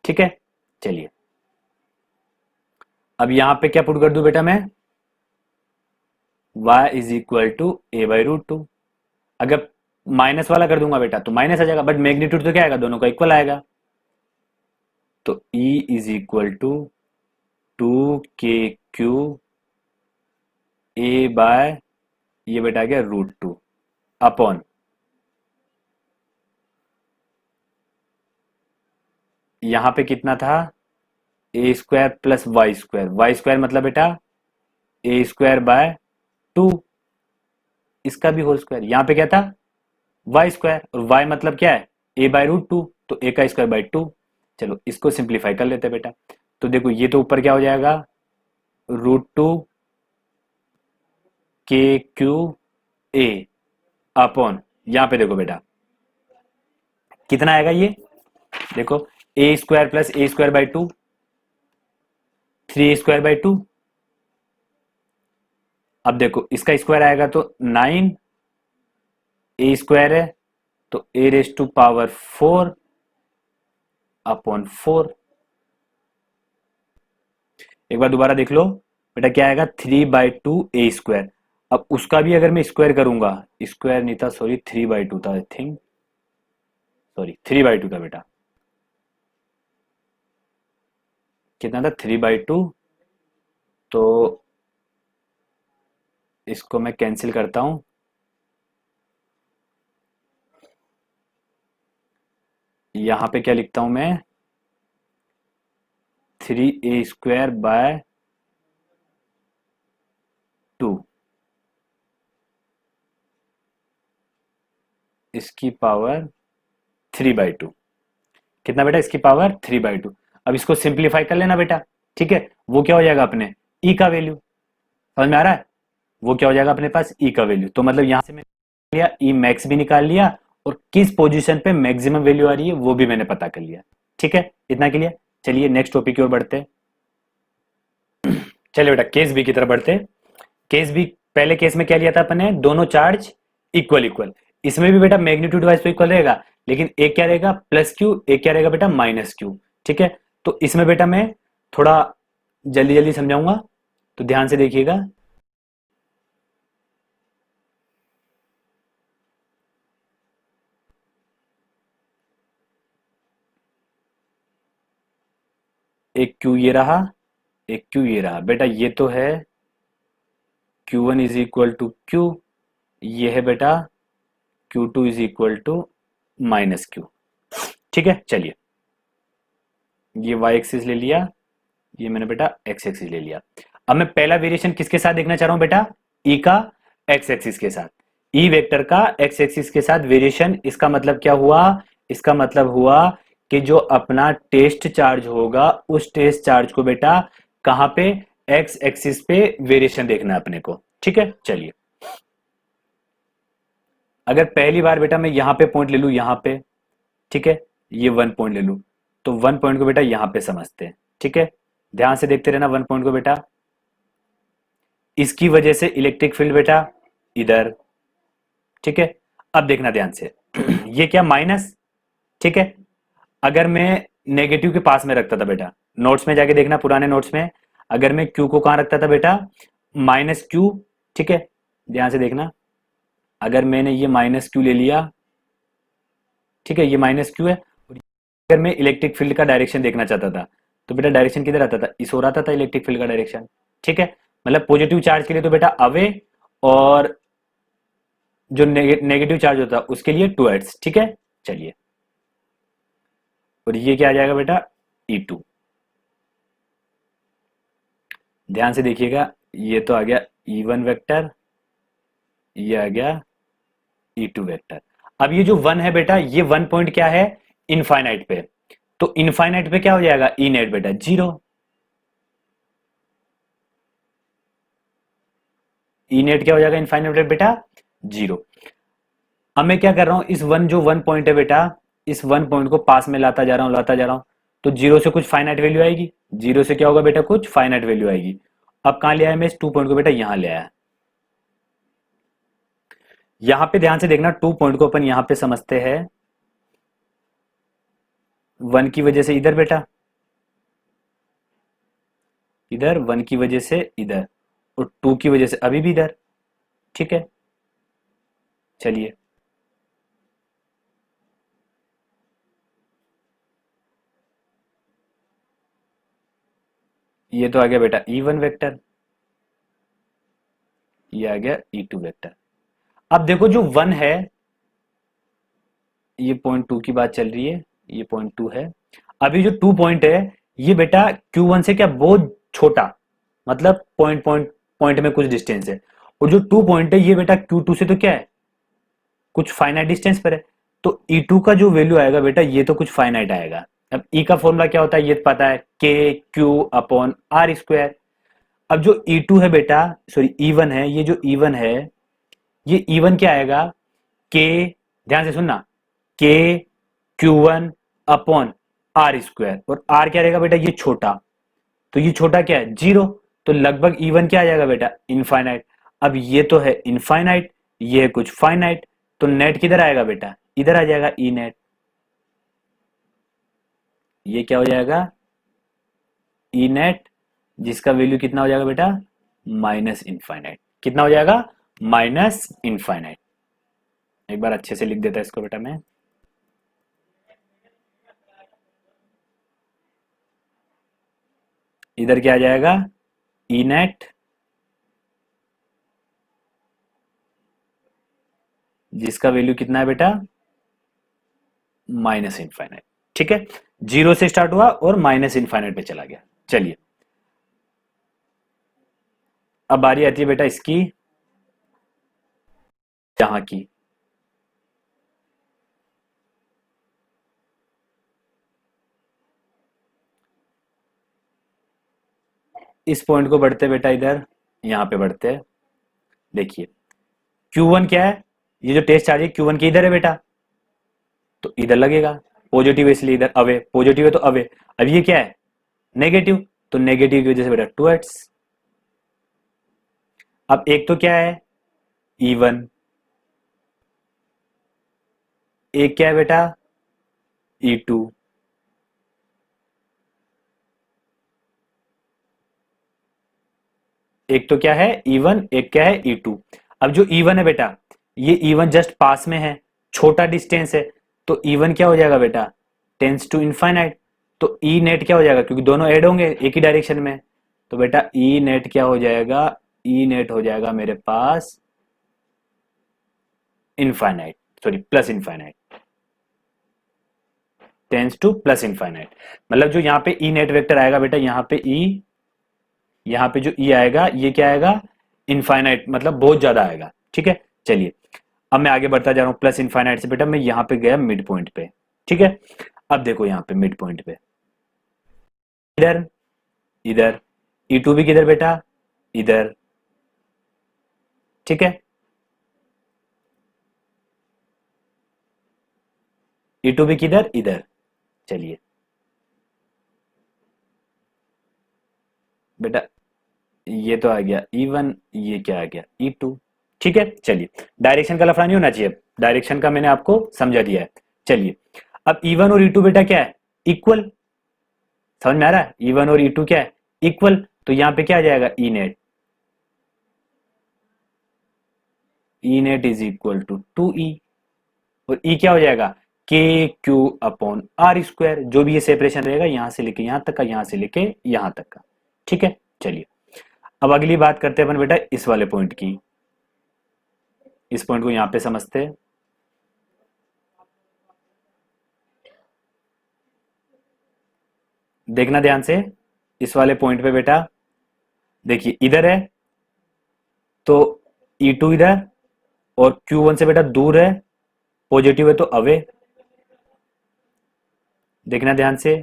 ठीक है, चलिए अब यहां पे क्या पुट कर दूं बेटा मैं, y is equal to a by √2। अगर माइनस वाला कर दूंगा बेटा तो माइनस आ जाएगा, बट मैग्नीट्यूड तो क्या आएगा, दोनों का इक्वल आएगा। तो E इज इक्वल टू 2 के क्यू ए बाय, ये बेटा आ गया √2 अपॉन, यहां पे कितना था A square plus Y square मतलब बेटा ए स्क्वायर बाय 2, इसका भी होल स्क्वायर, यहां पे क्या था वाई स्क्वायर, और वाई मतलब क्या है ए बाय √2, तो ए का स्क्वायर बाय 2। चलो इसको सिंप्लीफाई कर लेते हैं बेटा, तो देखो ये तो ऊपर क्या हो जाएगा √2 के क्यू अपॉन, यहां पे देखो बेटा कितना आएगा ये, देखो A square plus A square by 2, 3a² by 2। अब देखो इसका स्क्वायर आएगा तो 9, ए स्क्वायर है तो ए रेस टू पावर 4 अपॉन 4। एक बार दोबारा देख लो बेटा, क्या आएगा 3/2 a²। अब उसका भी अगर मैं स्क्वायर करूंगा, स्क्वायर नहीं था सॉरी, 3/2 था आई थिंक, सॉरी 3/2 था बेटा, कितना था 3/2, तो इसको मैं कैंसिल करता हूं, यहां पे क्या लिखता हूं मैं 3a² बाय 2 इसकी पावर 3/2, कितना बेटा इसकी पावर 3/2। अब इसको सिंप्लीफाई कर लेना बेटा, ठीक है, वो क्या हो जाएगा अपने ई का वैल्यू, समझ में आ रहा है, वो क्या हो जाएगा अपने पास ई का वैल्यू। तो मतलब यहां से मैंने लिया ई मैक्स भी निकाल लिया, और किस पोजीशन पे मैक्सिमम वैल्यू आ रही है वो भी मैंने पता कर लिया। ठीक है, इतना क्लियर। चलिए नेक्स्ट टॉपिक की ओर बढ़ते हैं। चलिए बेटा केस बी की तरफ बढ़ते हैं। केस बी, पहले केस में क्या लिया था अपन ने, दोनों चार्ज इक्वल इक्वल। इसमें भी बेटा मैग्नीट्यूड वाइज तो इक्वल रहेगा, लेकिन एक क्या रहेगा प्लस क्यू, एक क्या रहेगा बेटा माइनस क्यू। ठीक है, तो इसमें बेटा मैं थोड़ा जल्दी जल्दी समझाऊंगा, तो ध्यान से देखिएगा। एक क्यू ये रहा, एक क्यू ये रहा बेटा, ये तो है Q1 is equal to Q, ये है बेटा Q2 is equal to minus q. ठीक है, चलिए ये y एक्सिस ले लिया, ये मैंने बेटा x एक्सिस ले लिया। अब मैं पहला वेरिएशन किसके साथ देखना चाह रहा हूं बेटा, e का x एक्सिस के साथ, e वेक्टर का x एक्सिस के साथ वेरिएशन। इसका मतलब क्या हुआ, इसका मतलब हुआ कि जो अपना टेस्ट चार्ज होगा उस टेस्ट चार्ज को बेटा कहां पे, x एक्सिस पे वेरिएशन देखना है अपने को। ठीक है, चलिए अगर पहली बार बेटा मैं यहां पे पॉइंट ले लू, यहां पे, ठीक है, ये 1 पॉइंट ले लू, तो 1 पॉइंट को बेटा यहां पे समझते हैं। ठीक है, ध्यान से देखते रहना 1 पॉइंट को बेटा। इसकी वजह से इलेक्ट्रिक फील्ड बेटा इधर। ठीक है, अब देखना ध्यान से ये क्या माइनस। ठीक है, अगर मैं नेगेटिव के पास में रखता था बेटा, नोट्स में जाके देखना पुराने नोट्स में, अगर मैं क्यू को कहां रखता था बेटा, माइनस क्यू। ठीक है, ध्यान से देखना, अगर मैंने ये माइनस क्यू ले लिया, ठीक है, ये माइनस क्यू है, और अगर मैं इलेक्ट्रिक फील्ड का डायरेक्शन देखना चाहता था, तो बेटा डायरेक्शन किधर आता था, इस ओर आता था इलेक्ट्रिक फील्ड का डायरेक्शन। ठीक है, मतलब पॉजिटिव चार्ज के लिए तो बेटा अवे, और जो नेगेटिव चार्ज होता है उसके लिए टूवर्ड्स। ठीक है, चलिए, और ये क्या आ जाएगा बेटा E2। ध्यान से देखिएगा, ये तो आ गया E1 वेक्टर, ये आ गया E2 वेक्टर। अब ये जो 1 है बेटा, ये 1 पॉइंट क्या है, इनफाइनाइट पे, तो इनफाइनाइट पे क्या हो जाएगा ई नेट बेटा जीरो, ई नेट क्या हो जाएगा इनफाइनाइट पे बेटा जीरो। अब मैं क्या कर रहा हूं, इस वन जो 1 पॉइंट है बेटा, इस 1 पॉइंट को पास में लाता जा रहा हूं, लाता जा रहा हूं, तो जीरो से कुछ फाइनाइट वैल्यू आएगी, जीरो से क्या होगा बेटा कुछ फाइनाइट वैल्यू आएगी। अब कहां ले आया मैं इस 2 पॉइंट को बेटा, यहां ले आया। यहां पे ध्यान से देखना, 2 पॉइंट को अपन यहां पे समझते हैं 1 की वजह से इधर बेटा, इधर 1 की वजह से इधर, और 2 की वजह से अभी भी इधर। ठीक है, चलिए ये तो आ गया बेटा E1 वेक्टर, ये आ गया E2 वेक्टर। अब देखो जो 1 है, ये पॉइंट 2 की बात चल रही है, ये पॉइंट 2 है। अभी जो 2 पॉइंट है, ये बेटा Q1 से क्या बहुत छोटा, मतलब पॉइंट पॉइंट पॉइंट में कुछ डिस्टेंस है, और जो 2 पॉइंट है ये बेटा Q2 से तो क्या है, कुछ फाइनाइट डिस्टेंस पर है। तो E2 का जो वैल्यू आएगा बेटा, ये तो कुछ फाइनाइट आएगा। अब E का फॉर्मूला क्या होता है ये तो पता है, के क्यू अपॉन आर स्क्वायर। अब जो E2 है बेटा, सॉरी E1 है, ये जो E1 है, ये E1 क्या आएगा, के, ध्यान से सुनना, के Q1 अपॉन आर स्क्वायर, और आर क्या रहेगा बेटा ये छोटा, तो ये छोटा क्या है जीरो, तो लगभग E1 क्या आ जाएगा बेटा इनफाइनाइट। अब ये तो है इनफाइनाइट, ये है कुछ फाइनाइट, तो नेट किधर आएगा बेटा, इधर आ जाएगा ई नेट। ये क्या हो जाएगा ई नेट, जिसका वैल्यू कितना हो जाएगा बेटा माइनस इनफाइनाइट। कितना हो जाएगा माइनस इनफाइनाइट। एक बार अच्छे से लिख देता है इसको बेटा मैं, इधर क्या आ जाएगा ई नेट, जिसका वैल्यू कितना है बेटा माइनस इनफाइनाइट। ठीक है, जीरो से स्टार्ट हुआ और माइनस इनफाइनाइट पे चला गया। चलिए अब बारी आती है बेटा इसकी, यहां की। इस पॉइंट को बढ़ते बेटा इधर यहाँ पे बढ़ते हैं। देखिए Q1 क्या है, ये जो टेस्ट चार्ज है Q1 के इधर है बेटा, तो इधर लगेगा। पॉजिटिव है इसलिए इधर अवे, पॉजिटिव है तो अवे। अब ये क्या है, नेगेटिव, तो नेगेटिव की वजह से बेटा 2h। अब एक तो क्या है E1, एक क्या है बेटा E2। एक तो क्या है E1, एक क्या है E2। अब जो E1 है बेटा, ये E1 जस्ट पास में है, छोटा डिस्टेंस है, तो E1 क्या हो जाएगा बेटा, टेंस टू इनफाइनाइट। तो E नेट क्या हो जाएगा, क्योंकि दोनों ऐड होंगे एक ही डायरेक्शन में, तो बेटा E नेट क्या हो जाएगा, E नेट हो जाएगा मेरे पास infinite, sorry plus infinite, tends to plus infinite. मतलब जो यहाँ पे E नेट वेक्टर आएगा बेटा, यहाँ पे E, यहाँ पे जो E आएगा ये क्या आएगा, इनफाइनाइट, मतलब बहुत ज्यादा आएगा। ठीक है, चलिए अब मैं आगे बढ़ता जा रहा हूँ। प्लस इनफाइनाइट से बेटा मैं यहाँ पे गया मिड पॉइंट पे। ठीक है, अब देखो यहाँ पे मिड पॉइंट पे इधर, इधर E2 भी किधर बेटा, इधर। ठीक है, E2 भी किधर, इधर। चलिए बेटा ये तो आ गया E1, ये क्या आ गया E2। ठीक है, चलिए डायरेक्शन का लफड़ा नहीं होना चाहिए, डायरेक्शन का मैंने आपको समझा दिया है। चलिए अब E1 और E2 बेटा क्या है, इक्वल। समझ में आ रहा है, E1 और E2 क्या है, इक्वल। तो यहाँ पे क्या आ जाएगा E net, E net is equal to 2E। और E क्या हो जाएगा, के क्यू अपॉन आर स्क्वायर, जो भी ये सेपरेशन रहेगा यहां से लेके यहां तक का, यहां से लेके यहां तक का। ठीक है, चलिए अब अगली बात करते हैं अपन बेटा इस वाले पॉइंट की। इस पॉइंट को यहां पे समझते हैं। देखना ध्यान से इस वाले पॉइंट पे बेटा, देखिए इधर है तो E2 इधर, और Q1 से बेटा दूर है, पॉजिटिव है तो अवे। देखना ध्यान से,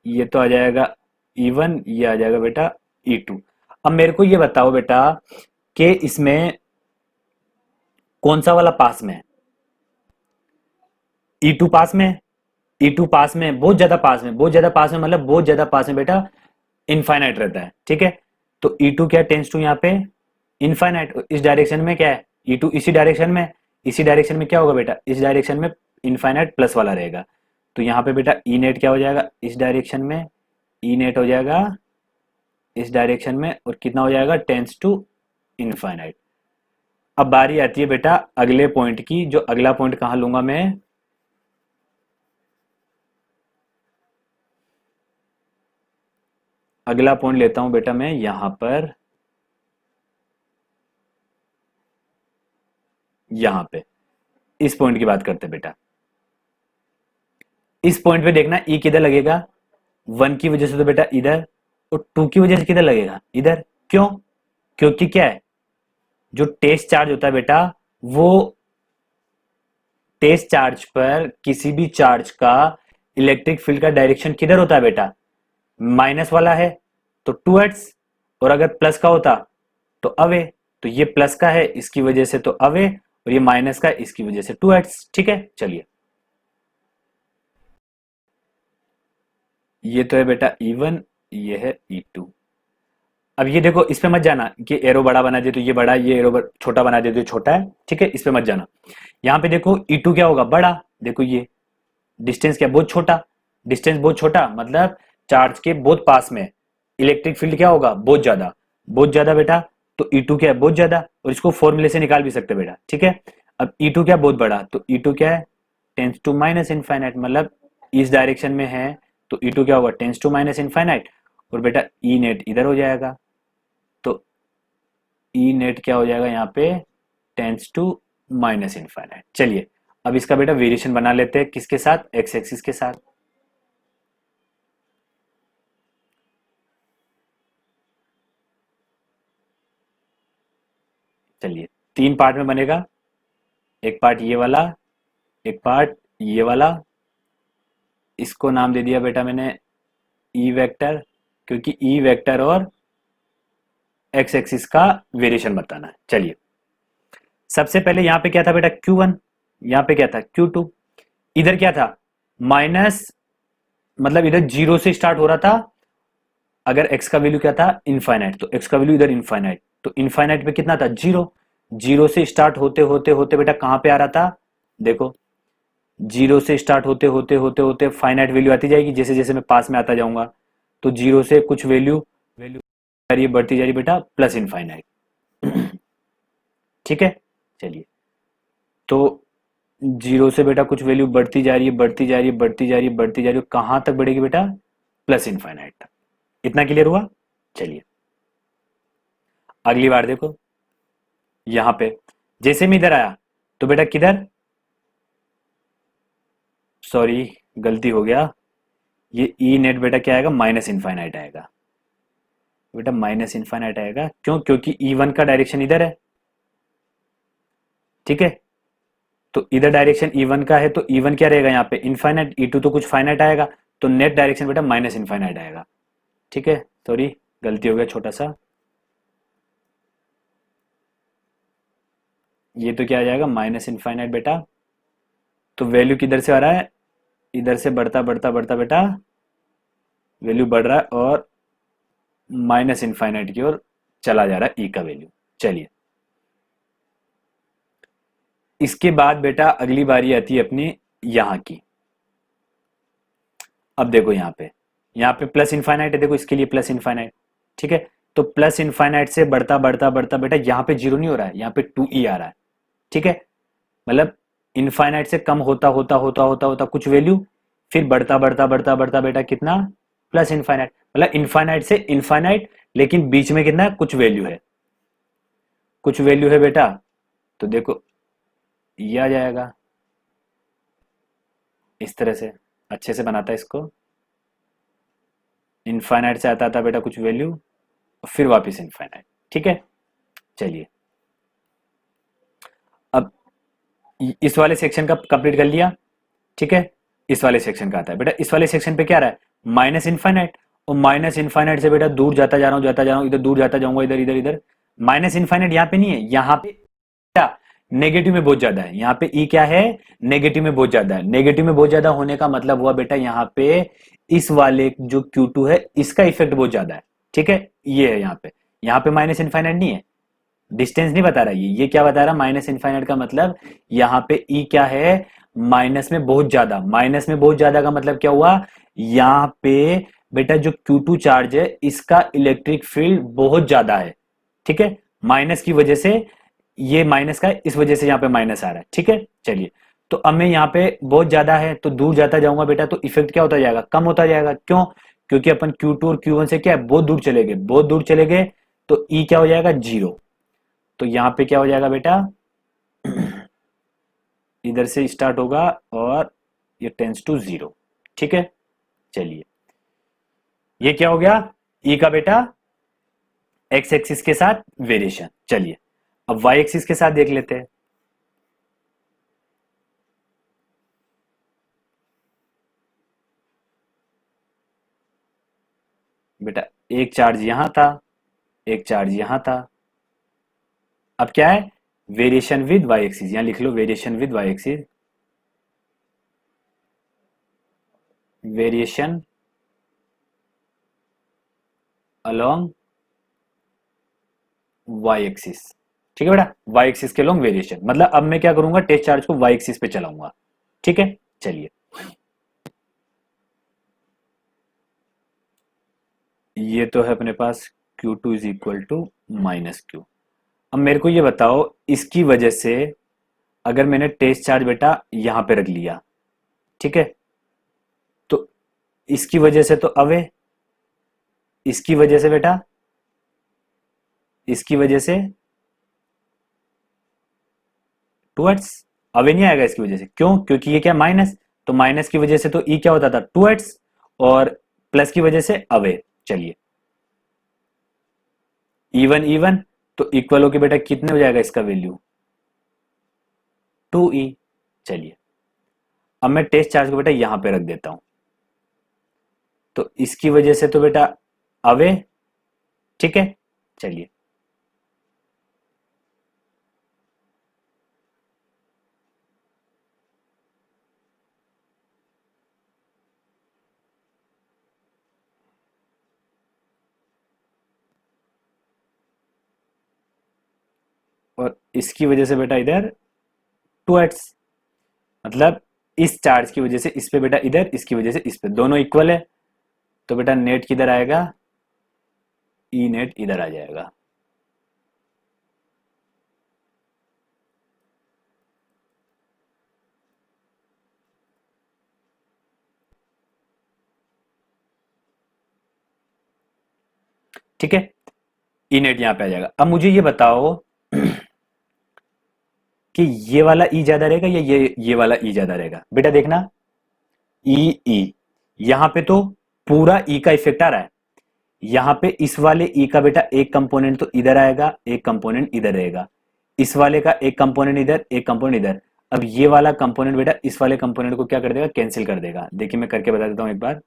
ये तो आ जाएगा E1, ये आ जाएगा बेटा E2। अब मेरे को ये बताओ बेटा कि इसमें कौन सा वाला पास में है, E2 पास में है। E2 पास में, बहुत ज्यादा पास में, बहुत ज्यादा पास में मतलब बहुत ज्यादा पास में बेटा, इनफाइनाइट रहता है। ठीक है, तो E2 क्या टेंस टू यहाँ पे इनफाइनाइट। इस डायरेक्शन में क्या है E2, इसी डायरेक्शन में, इसी डायरेक्शन में क्या होगा बेटा, इस डायरेक्शन में इनफाइनाइट प्लस वाला रहेगा। तो यहाँ पे बेटा E नेट क्या हो जाएगा, इस डायरेक्शन में E नेट हो जाएगा इस डायरेक्शन में, और कितना हो जाएगा, टेंस टू इनफाइनाइट। अब बारी आती है बेटा अगले पॉइंट की, जो अगला पॉइंट कहाँ लूंगा मैं, अगला पॉइंट लेता हूं बेटा मैं यहां पर, यहां पे इस पॉइंट की बात करते हैं बेटा। इस पॉइंट पे देखना E किधर लगेगा, 1 की वजह से तो बेटा इधर, और 2 की वजह से किधर लगेगा, इधर। क्यों, क्योंकि क्या है, जो टेस्ट चार्ज होता है बेटा, वो टेस्ट चार्ज पर किसी भी चार्ज का इलेक्ट्रिक फील्ड का डायरेक्शन किधर होता है बेटा, माइनस वाला है तो 2h, और अगर प्लस का होता तो अवे। तो ये प्लस का है इसकी वजह से तो अवे, और ये माइनस का है इसकी वजह से 2h। ठीक है, चलिए ये तो है बेटा E1, ये है E2। अब ये देखो इस पे मत जाना कि एरो बड़ा बना दे तो ये बड़ा, ये एरो छोटा बना दे तो ये छोटा है। ठीक है, इस पे मत जाना। यहाँ पे देखो E2 क्या होगा, बड़ा। देखो ये डिस्टेंस क्या, बहुत छोटा, डिस्टेंस बहुत छोटा मतलब चार्ज के बहुत पास में, इलेक्ट्रिक फील्ड क्या होगा, बहुत ज्यादा, बहुत ज्यादा बेटा। तो E2 क्या है, बहुत ज्यादा, और इसको फॉर्मूले से निकाल भी सकते बेटा। ठीक है, अब E2 क्या, बहुत बड़ा, तो E2 क्या है, टेंस टू माइनस इनफाइनाइट, मतलब इस डायरेक्शन में है तो E2 क्या होगा, टेंस टू माइनस इनफाइनाइट। और बेटा E नेट इधर हो जाएगा, तो ई नेट क्या हो जाएगा यहाँ पे, टेंस टू माइनस इनफाइनाइट। चलिए अब इसका बेटा वेरिएशन बना लेते हैं, किसके साथ, एक्स एक्सिस के साथ। चलिए 3 पार्ट में बनेगा, एक पार्ट ये वाला, एक पार्ट ये वाला। इसको नाम दे दिया बेटा मैंने ई वेक्टर, क्योंकि ई वेक्टर और एक्स एक्सिस का वेरिएशन बताना है। चलिए, सबसे पहले यहां पे क्या था बेटा Q1, यहां पे क्या था Q2, इधर क्या था माइनस, मतलब इधर जीरो से स्टार्ट हो रहा था। अगर x का वैल्यू क्या था इनफाइनाइट, तो x का वैल्यू इधर इनफाइनाइट, तो इनफाइनाइट पे कितना था जीरो। जीरो से स्टार्ट होते होते होते बेटा कहां पे आ रहा था, देखो जीरो से स्टार्ट होते होते होते होते फाइनाइट वैल्यू आती जाएगी, जैसे जैसे मैं पास में आता जाऊंगा। तो जीरो से कुछ वैल्यू वैल्यू बढ़ती जा रही बेटा प्लस इनफाइनाइट। ठीक है, चलिए, तो जीरो से बेटा कुछ वैल्यू बढ़ती जा रही है, बढ़ती जा रही है, बढ़ती जा रही है, बढ़ती जा रही है, कहां तक बढ़ेगी बेटा प्लस इनफाइनाइट तक। इतना क्लियर हुआ। चलिए, अगली बार देखो, यहां पे जैसे मैं इधर आया तो बेटा किधर, सॉरी गलती हो गया, ये ई नेट बेटा क्या आएगा माइनस इनफाइनाइट आएगा, बेटा माइनस इनफाइनाइट आएगा। क्यों, क्योंकि ई वन का डायरेक्शन इधर है। ठीक है, तो इधर डायरेक्शन ई वन का है, तो ई वन क्या रहेगा यहाँ पे इनफाइनाइट, ई टू तो कुछ फाइनाइट आएगा, तो नेट डायरेक्शन बेटा माइनस इनफाइनाइट आएगा। ठीक है, सॉरी गलती हो गया छोटा सा, ये तो क्या आ जाएगा माइनस इनफाइनाइट बेटा। तो वैल्यू किधर से आ रहा है, इधर से बढ़ता बढ़ता बढ़ता बेटा वैल्यू बढ़ रहा है और माइनस इनफाइनाइट की ओर चला जा रहा है ई का वैल्यू। चलिए, इसके बाद बेटा अगली बारी आती है अपनी यहां की। अब देखो यहाँ पे प्लस इनफाइनाइट है, देखो इसके लिए प्लस इनफाइनाइट। ठीक है, तो प्लस इनफाइनाइट से बढ़ता बढ़ता बढ़ता बेटा यहाँ पे जीरो नहीं हो रहा है, यहाँ पे टू ई आ रहा है। ठीक है, मतलब इनफाइनाइट से कम होता होता होता होता होता कुछ वैल्यू, फिर बढ़ता बढ़ता बढ़ता बढ़ता बेटा कितना प्लस इनफाइनाइट, मतलब इनफाइनाइट से इनफाइनाइट, लेकिन बीच में कितना कुछ वैल्यू है, कुछ वैल्यू है बेटा। तो देखो ये आ जाएगा इस तरह से, अच्छे से बनाता है इसको, इनफाइनाइट से आता था बेटा कुछ वैल्यू और फिर वापस इनफाइनाइट। ठीक है, चलिए, अब इस वाले सेक्शन का कंप्लीट कर लिया। ठीक है, इस वाले सेक्शन का आता है बेटा, इस वाले सेक्शन पे क्या रहा है माइनस इनफाइनाइट, और माइनस इनफाइनाइट से बेटा दूर जाता जा रहा हूं, जाता जा रहा हूं, इधर दूर जाता जाऊंगा, इधर इधर इधर। माइनस इनफाइनाइट यहाँ पे नहीं है, यहाँ पे क्या नेगेटिव में बहुत ज्यादा है, यहाँ पे ई क्या है नेगेटिव में बहुत ज्यादा है। नेगेटिव में बहुत ज्यादा होने का मतलब हुआ बेटा यहाँ पे इस वाले जो Q2 है इसका इफेक्ट बहुत ज्यादा है। ठीक है, ये है यहाँ पे माइनस इनफाइनाइट नहीं है, डिस्टेंस नहीं बता रहा ये क्या बता रहा माइनस इनफाइनाइट का मतलब यहाँ पे ई क्या है माइनस में बहुत ज्यादा। माइनस में बहुत ज्यादा का मतलब क्या हुआ, यहाँ पे बेटा जो Q2 चार्ज है इसका इलेक्ट्रिक फील्ड बहुत ज्यादा है। ठीक है, माइनस की वजह से, ये माइनस का है, इस वजह से यहाँ पे माइनस आ रहा है। ठीक है, चलिए, तो अब मैं यहाँ पे बहुत ज्यादा है तो दूर जाता जाऊंगा बेटा, तो इफेक्ट क्या होता जाएगा कम होता जाएगा। क्यों, क्योंकि अपन Q2 और Q1 से क्या है बहुत दूर चले गए, बहुत दूर चले गए, तो ई क्या हो जाएगा जीरो। तो यहाँ पे क्या हो जाएगा बेटा इधर से स्टार्ट होगा और ये टेंस टू जीरो। ठीक है, चलिए, ये क्या हो गया ई का बेटा एक्स एक्सिस के साथ वेरिएशन। चलिए, अब वाई एक्सिस के साथ देख लेते हैं। बेटा एक चार्ज यहां था, एक चार्ज यहां था, अब क्या है वेरिएशन विद वाई एक्सिस, यहां लिख लो variation with Y axis, variation along Y axis. ठीक है बेटा, वाई एक्सिस के लॉन्ग वेरिएशन, मतलब अब मैं क्या करूंगा टेस्ट चार्ज को वाई एक्सिस पे चलाऊंगा। ठीक है, चलिए, ये तो है अपने पास Q2 is equal to minus q. अब मेरे को ये बताओ इसकी वजह से अगर मैंने टेस्ट चार्ज बेटा यहां पे रख लिया, ठीक है, तो इसकी वजह से तो अवे, इसकी वजह से बेटा, इसकी वजह से टूवर्ड्स, अवे नहीं आएगा इसकी वजह से। क्यों, क्योंकि ये क्या माइनस, तो माइनस की वजह से तो ई क्या होता था टूवर्ड्स, और प्लस की वजह से अवे। चलिए, इवन इवन तो इक्वल होके बेटा कितने हो जाएगा इसका वैल्यू टू ई। चलिए, अब मैं टेस्ट चार्ज को बेटा यहां पे रख देता हूं, तो इसकी वजह से तो बेटा अवे। ठीक है, चलिए, और इसकी वजह से बेटा इधर 2x, मतलब इस चार्ज की वजह से इस पे बेटा इधर, इसकी वजह से इस पे, दोनों इक्वल है, तो बेटा नेट किधर आएगा, ई नेट इधर आ जाएगा। ठीक है, ई नेट यहां पे आ जाएगा। अब मुझे ये बताओ कि ये वाला ई ज्यादा रहेगा या ये वाला ई ज्यादा रहेगा। बेटा देखना, ई ई, यहां पे तो पूरा ई का इफेक्ट आ रहा है, यहां पे इस वाले ई का बेटा एक कंपोनेंट तो इधर आएगा, एक कंपोनेंट इधर रहेगा, इस वाले का एक कंपोनेंट इधर, एक कंपोनेंट इधर। अब ये वाला कंपोनेंट बेटा इस वाले कंपोनेंट को क्या कर देगा, कैंसिल कर देगा। देखिए मैं करके बता देता हूं एक बार।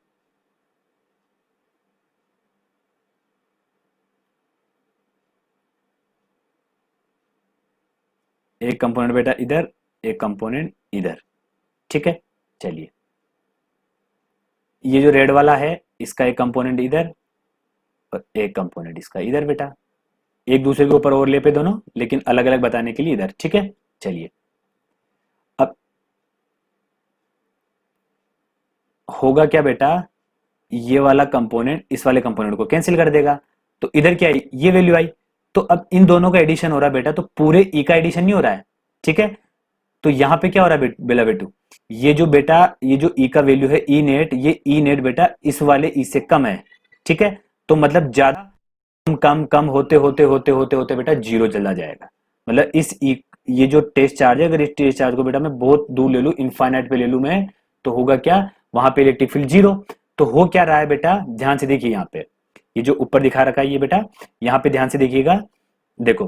एक कंपोनेंट बेटा इधर, एक कंपोनेंट इधर। ठीक है, चलिए ये जो रेड वाला है इसका एक कंपोनेंट इधर और एक कंपोनेंट इसका इधर बेटा, एक दूसरे के ऊपर ओवरलैप है दोनों, लेकिन अलग अलग बताने के लिए इधर। ठीक है, चलिए अब होगा क्या बेटा, ये वाला कंपोनेंट इस वाले कंपोनेंट को कैंसिल कर देगा, तो इधर क्या आई, ये वैल्यू आई। तो अब इन दोनों का एडिशन हो रहा है बेटा, तो पूरे ई का एडिशन नहीं हो रहा है। ठीक है, तो यहां पे क्या हो रहा है बेला बेटू, ये जो बेटा ये जो ई का वैल्यू है ई नेट, ये ई नेट बेटा इस वाले ई से कम है। ठीक है, तो मतलब ज्यादा कम कम कम होते होते होते होते होते बेटा जीरो चला जाएगा। मतलब इस ई, ये जो टेस्ट चार्ज है, अगर इस टेस्ट चार्ज को बेटा मैं बहुत दूर ले लूं, इनफाइनाइट पे ले लूं मैं, तो होगा क्या, वहां पे इलेक्ट्रिक फील्ड जीरो। तो हो क्या रहा है बेटा, ध्यान से देखिए यहाँ पे, ये जो ऊपर दिखा रखा है ये बेटा, यहाँ पे ध्यान से देखिएगा। देखो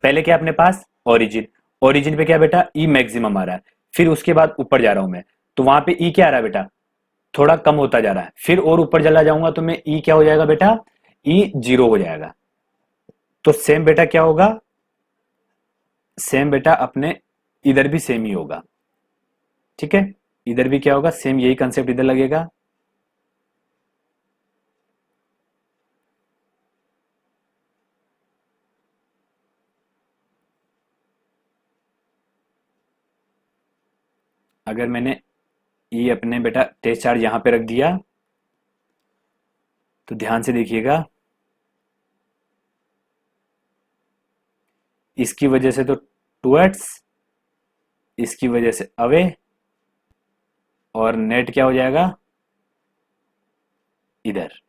पहले क्या अपने पास ओरिजिन, ओरिजिन पे क्या बेटा ई मैक्सिमम आ रहा है, फिर उसके बाद ऊपर जा रहा हूं मैं, तो वहां पे ई क्या आ रहा है बेटा, थोड़ा कम होता जा रहा है, फिर और ऊपर चला जाऊंगा तो मैं ई क्या हो जाएगा बेटा, ई जीरो हो जाएगा। तो सेम बेटा क्या होगा, सेम बेटा अपने इधर भी सेम ही होगा। ठीक है, इधर भी क्या होगा, सेम यही कंसेप्ट इधर लगेगा। अगर मैंने ये अपने बेटा टेस्ट चार्ज यहां पे रख दिया, तो ध्यान से देखिएगा, इसकी वजह से तो टूवर्ड्स, इसकी वजह से अवे, और नेट क्या हो जाएगा इधर,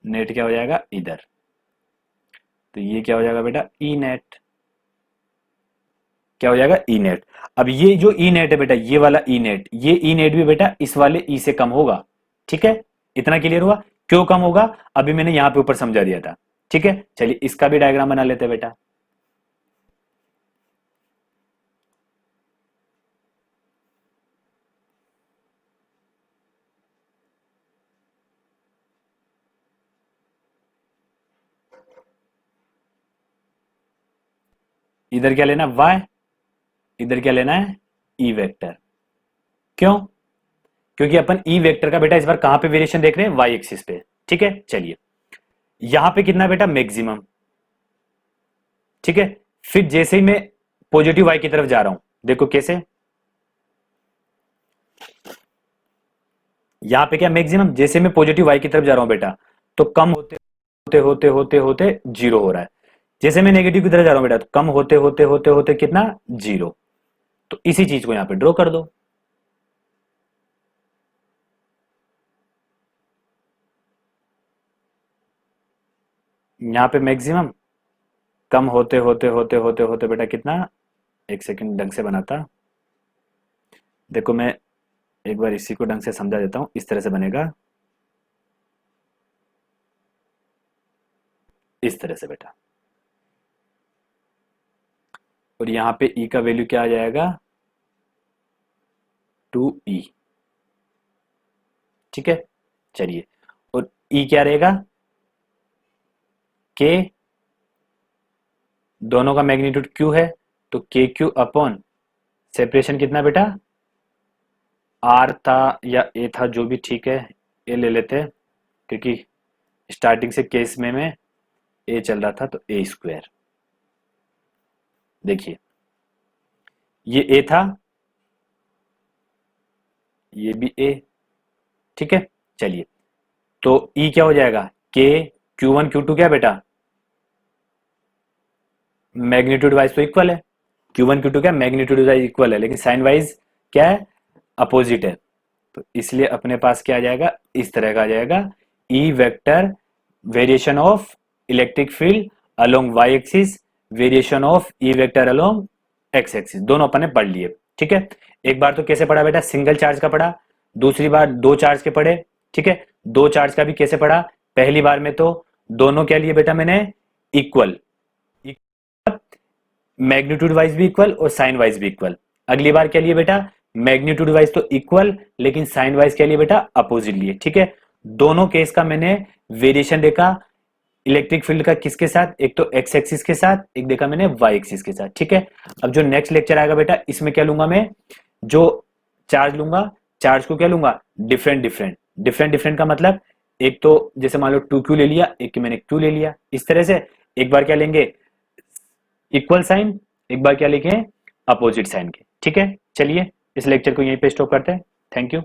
नेट क्या हो जाएगा इधर, तो ये क्या हो जाएगा बेटा ई नेट, क्या हो जाएगा ई नेट। अब ये जो ई नेट है बेटा, ये वाला ई नेट, ये ई नेट भी बेटा इस वाले ई से कम होगा। ठीक है, इतना क्लियर हुआ, क्यों कम होगा अभी मैंने यहां पे ऊपर समझा दिया था। ठीक है, चलिए इसका भी डायग्राम बना लेते हैं बेटा। इधर क्या लेना y, इधर क्या लेना है ई वेक्टर। क्यों, क्योंकि अपन ई वेक्टर का बेटा इस बार कहां पे वेरिएशन देख रहे हैं, वाई एक्सिस पे। ठीक है, चलिए यहां पे कितना बेटा मैक्सिमम। ठीक है, फिर जैसे ही मैं पॉजिटिव वाई की तरफ जा रहा हूं, देखो कैसे, यहां पे क्या मैक्सिमम, जैसे मैं पॉजिटिव वाई की तरफ जा रहा हूं बेटा, तो कम होते होते होते होते होते जीरो हो रहा है, जैसे मैं नेगेटिव की तरफ जा रहा हूं बेटा, तो कम होते होते होते होते कितना जीरो। तो इसी चीज को यहां पे ड्रॉ कर दो। यहां पे मैक्सिमम, कम होते होते होते होते होते बेटा कितना, एक सेकंड ढंग से बनाता, देखो मैं एक बार इसी को ढंग से समझा देता हूं, इस तरह से बनेगा, इस तरह से बेटा, और यहां पे ई का वैल्यू क्या आ जाएगा 2e। ठीक है, चलिए, और ई क्या रहेगा के, दोनों का मैग्नीट्यूड क्यू है, तो के क्यू अपॉन सेपरेशन कितना बेटा आर था या ए था, जो भी ठीक है, ए ले लेते हैं, क्योंकि स्टार्टिंग से केस में ए चल रहा था, तो ए स्क्वायर। देखिए ये ए था, ये भी ए, ठीक है। चलिए, तो ई क्या हो जाएगा, के Q1 Q2 क्या बेटा, मैग्नीट्यूड वाइज तो इक्वल है, Q1 Q2 क्या मैग्नीट्यूड वाइज इक्वल है, लेकिन साइन वाइज क्या है, अपोजिट है। तो इसलिए अपने पास क्या आ जाएगा, इस तरह का आ जाएगा, E vector variation of electric field along Y axis, variation of E vector along x axis, दोनों अपन ने पढ़ लिए, ठीक है। एक बार तो कैसे पढ़ा बेटा, सिंगल चार्ज का पढ़ा, दूसरी बार दो चार्ज के पढ़े, ठीक है। दो चार्ज का भी कैसे पढ़ा, पहली बार में तो दोनों क्या लिए बेटा मैंने, इक्वल, मैग्नीट्यूड वाइज भी इक्वल और साइन वाइज भी इक्वल। अगली बार क्या लिए बेटा, मैग्नीट्यूड वाइज तो इक्वल, लेकिन साइन वाइज क्या लिए बेटा, अपोजिट लिए, ठीक है। दोनों केस का मैंने वेरिएशन देखा इलेक्ट्रिक फील्ड का, किसके साथ, एक तो एक्स एक्सिस के साथ, एक देखा मैंने वाई एक्सिस के साथ, ठीक है। अब जो नेक्स्ट लेक्चर आएगा बेटा, इसमें क्या लूंगा मैं, जो चार्ज लूंगा, चार्ज को क्या लूंगा, डिफरेंट डिफरेंट, डिफरेंट डिफरेंट का मतलब, एक तो जैसे मान लो 2Q ले लिया, एक मैंने Q ले लिया, इस तरह से एक बार क्या लेंगे, इक्वल साइन, एक बार क्या लिखे, अपोजिट साइन के, ठीक है। चलिए इस लेक्चर को यहीं पे स्टॉप करते हैं, थैंक यू।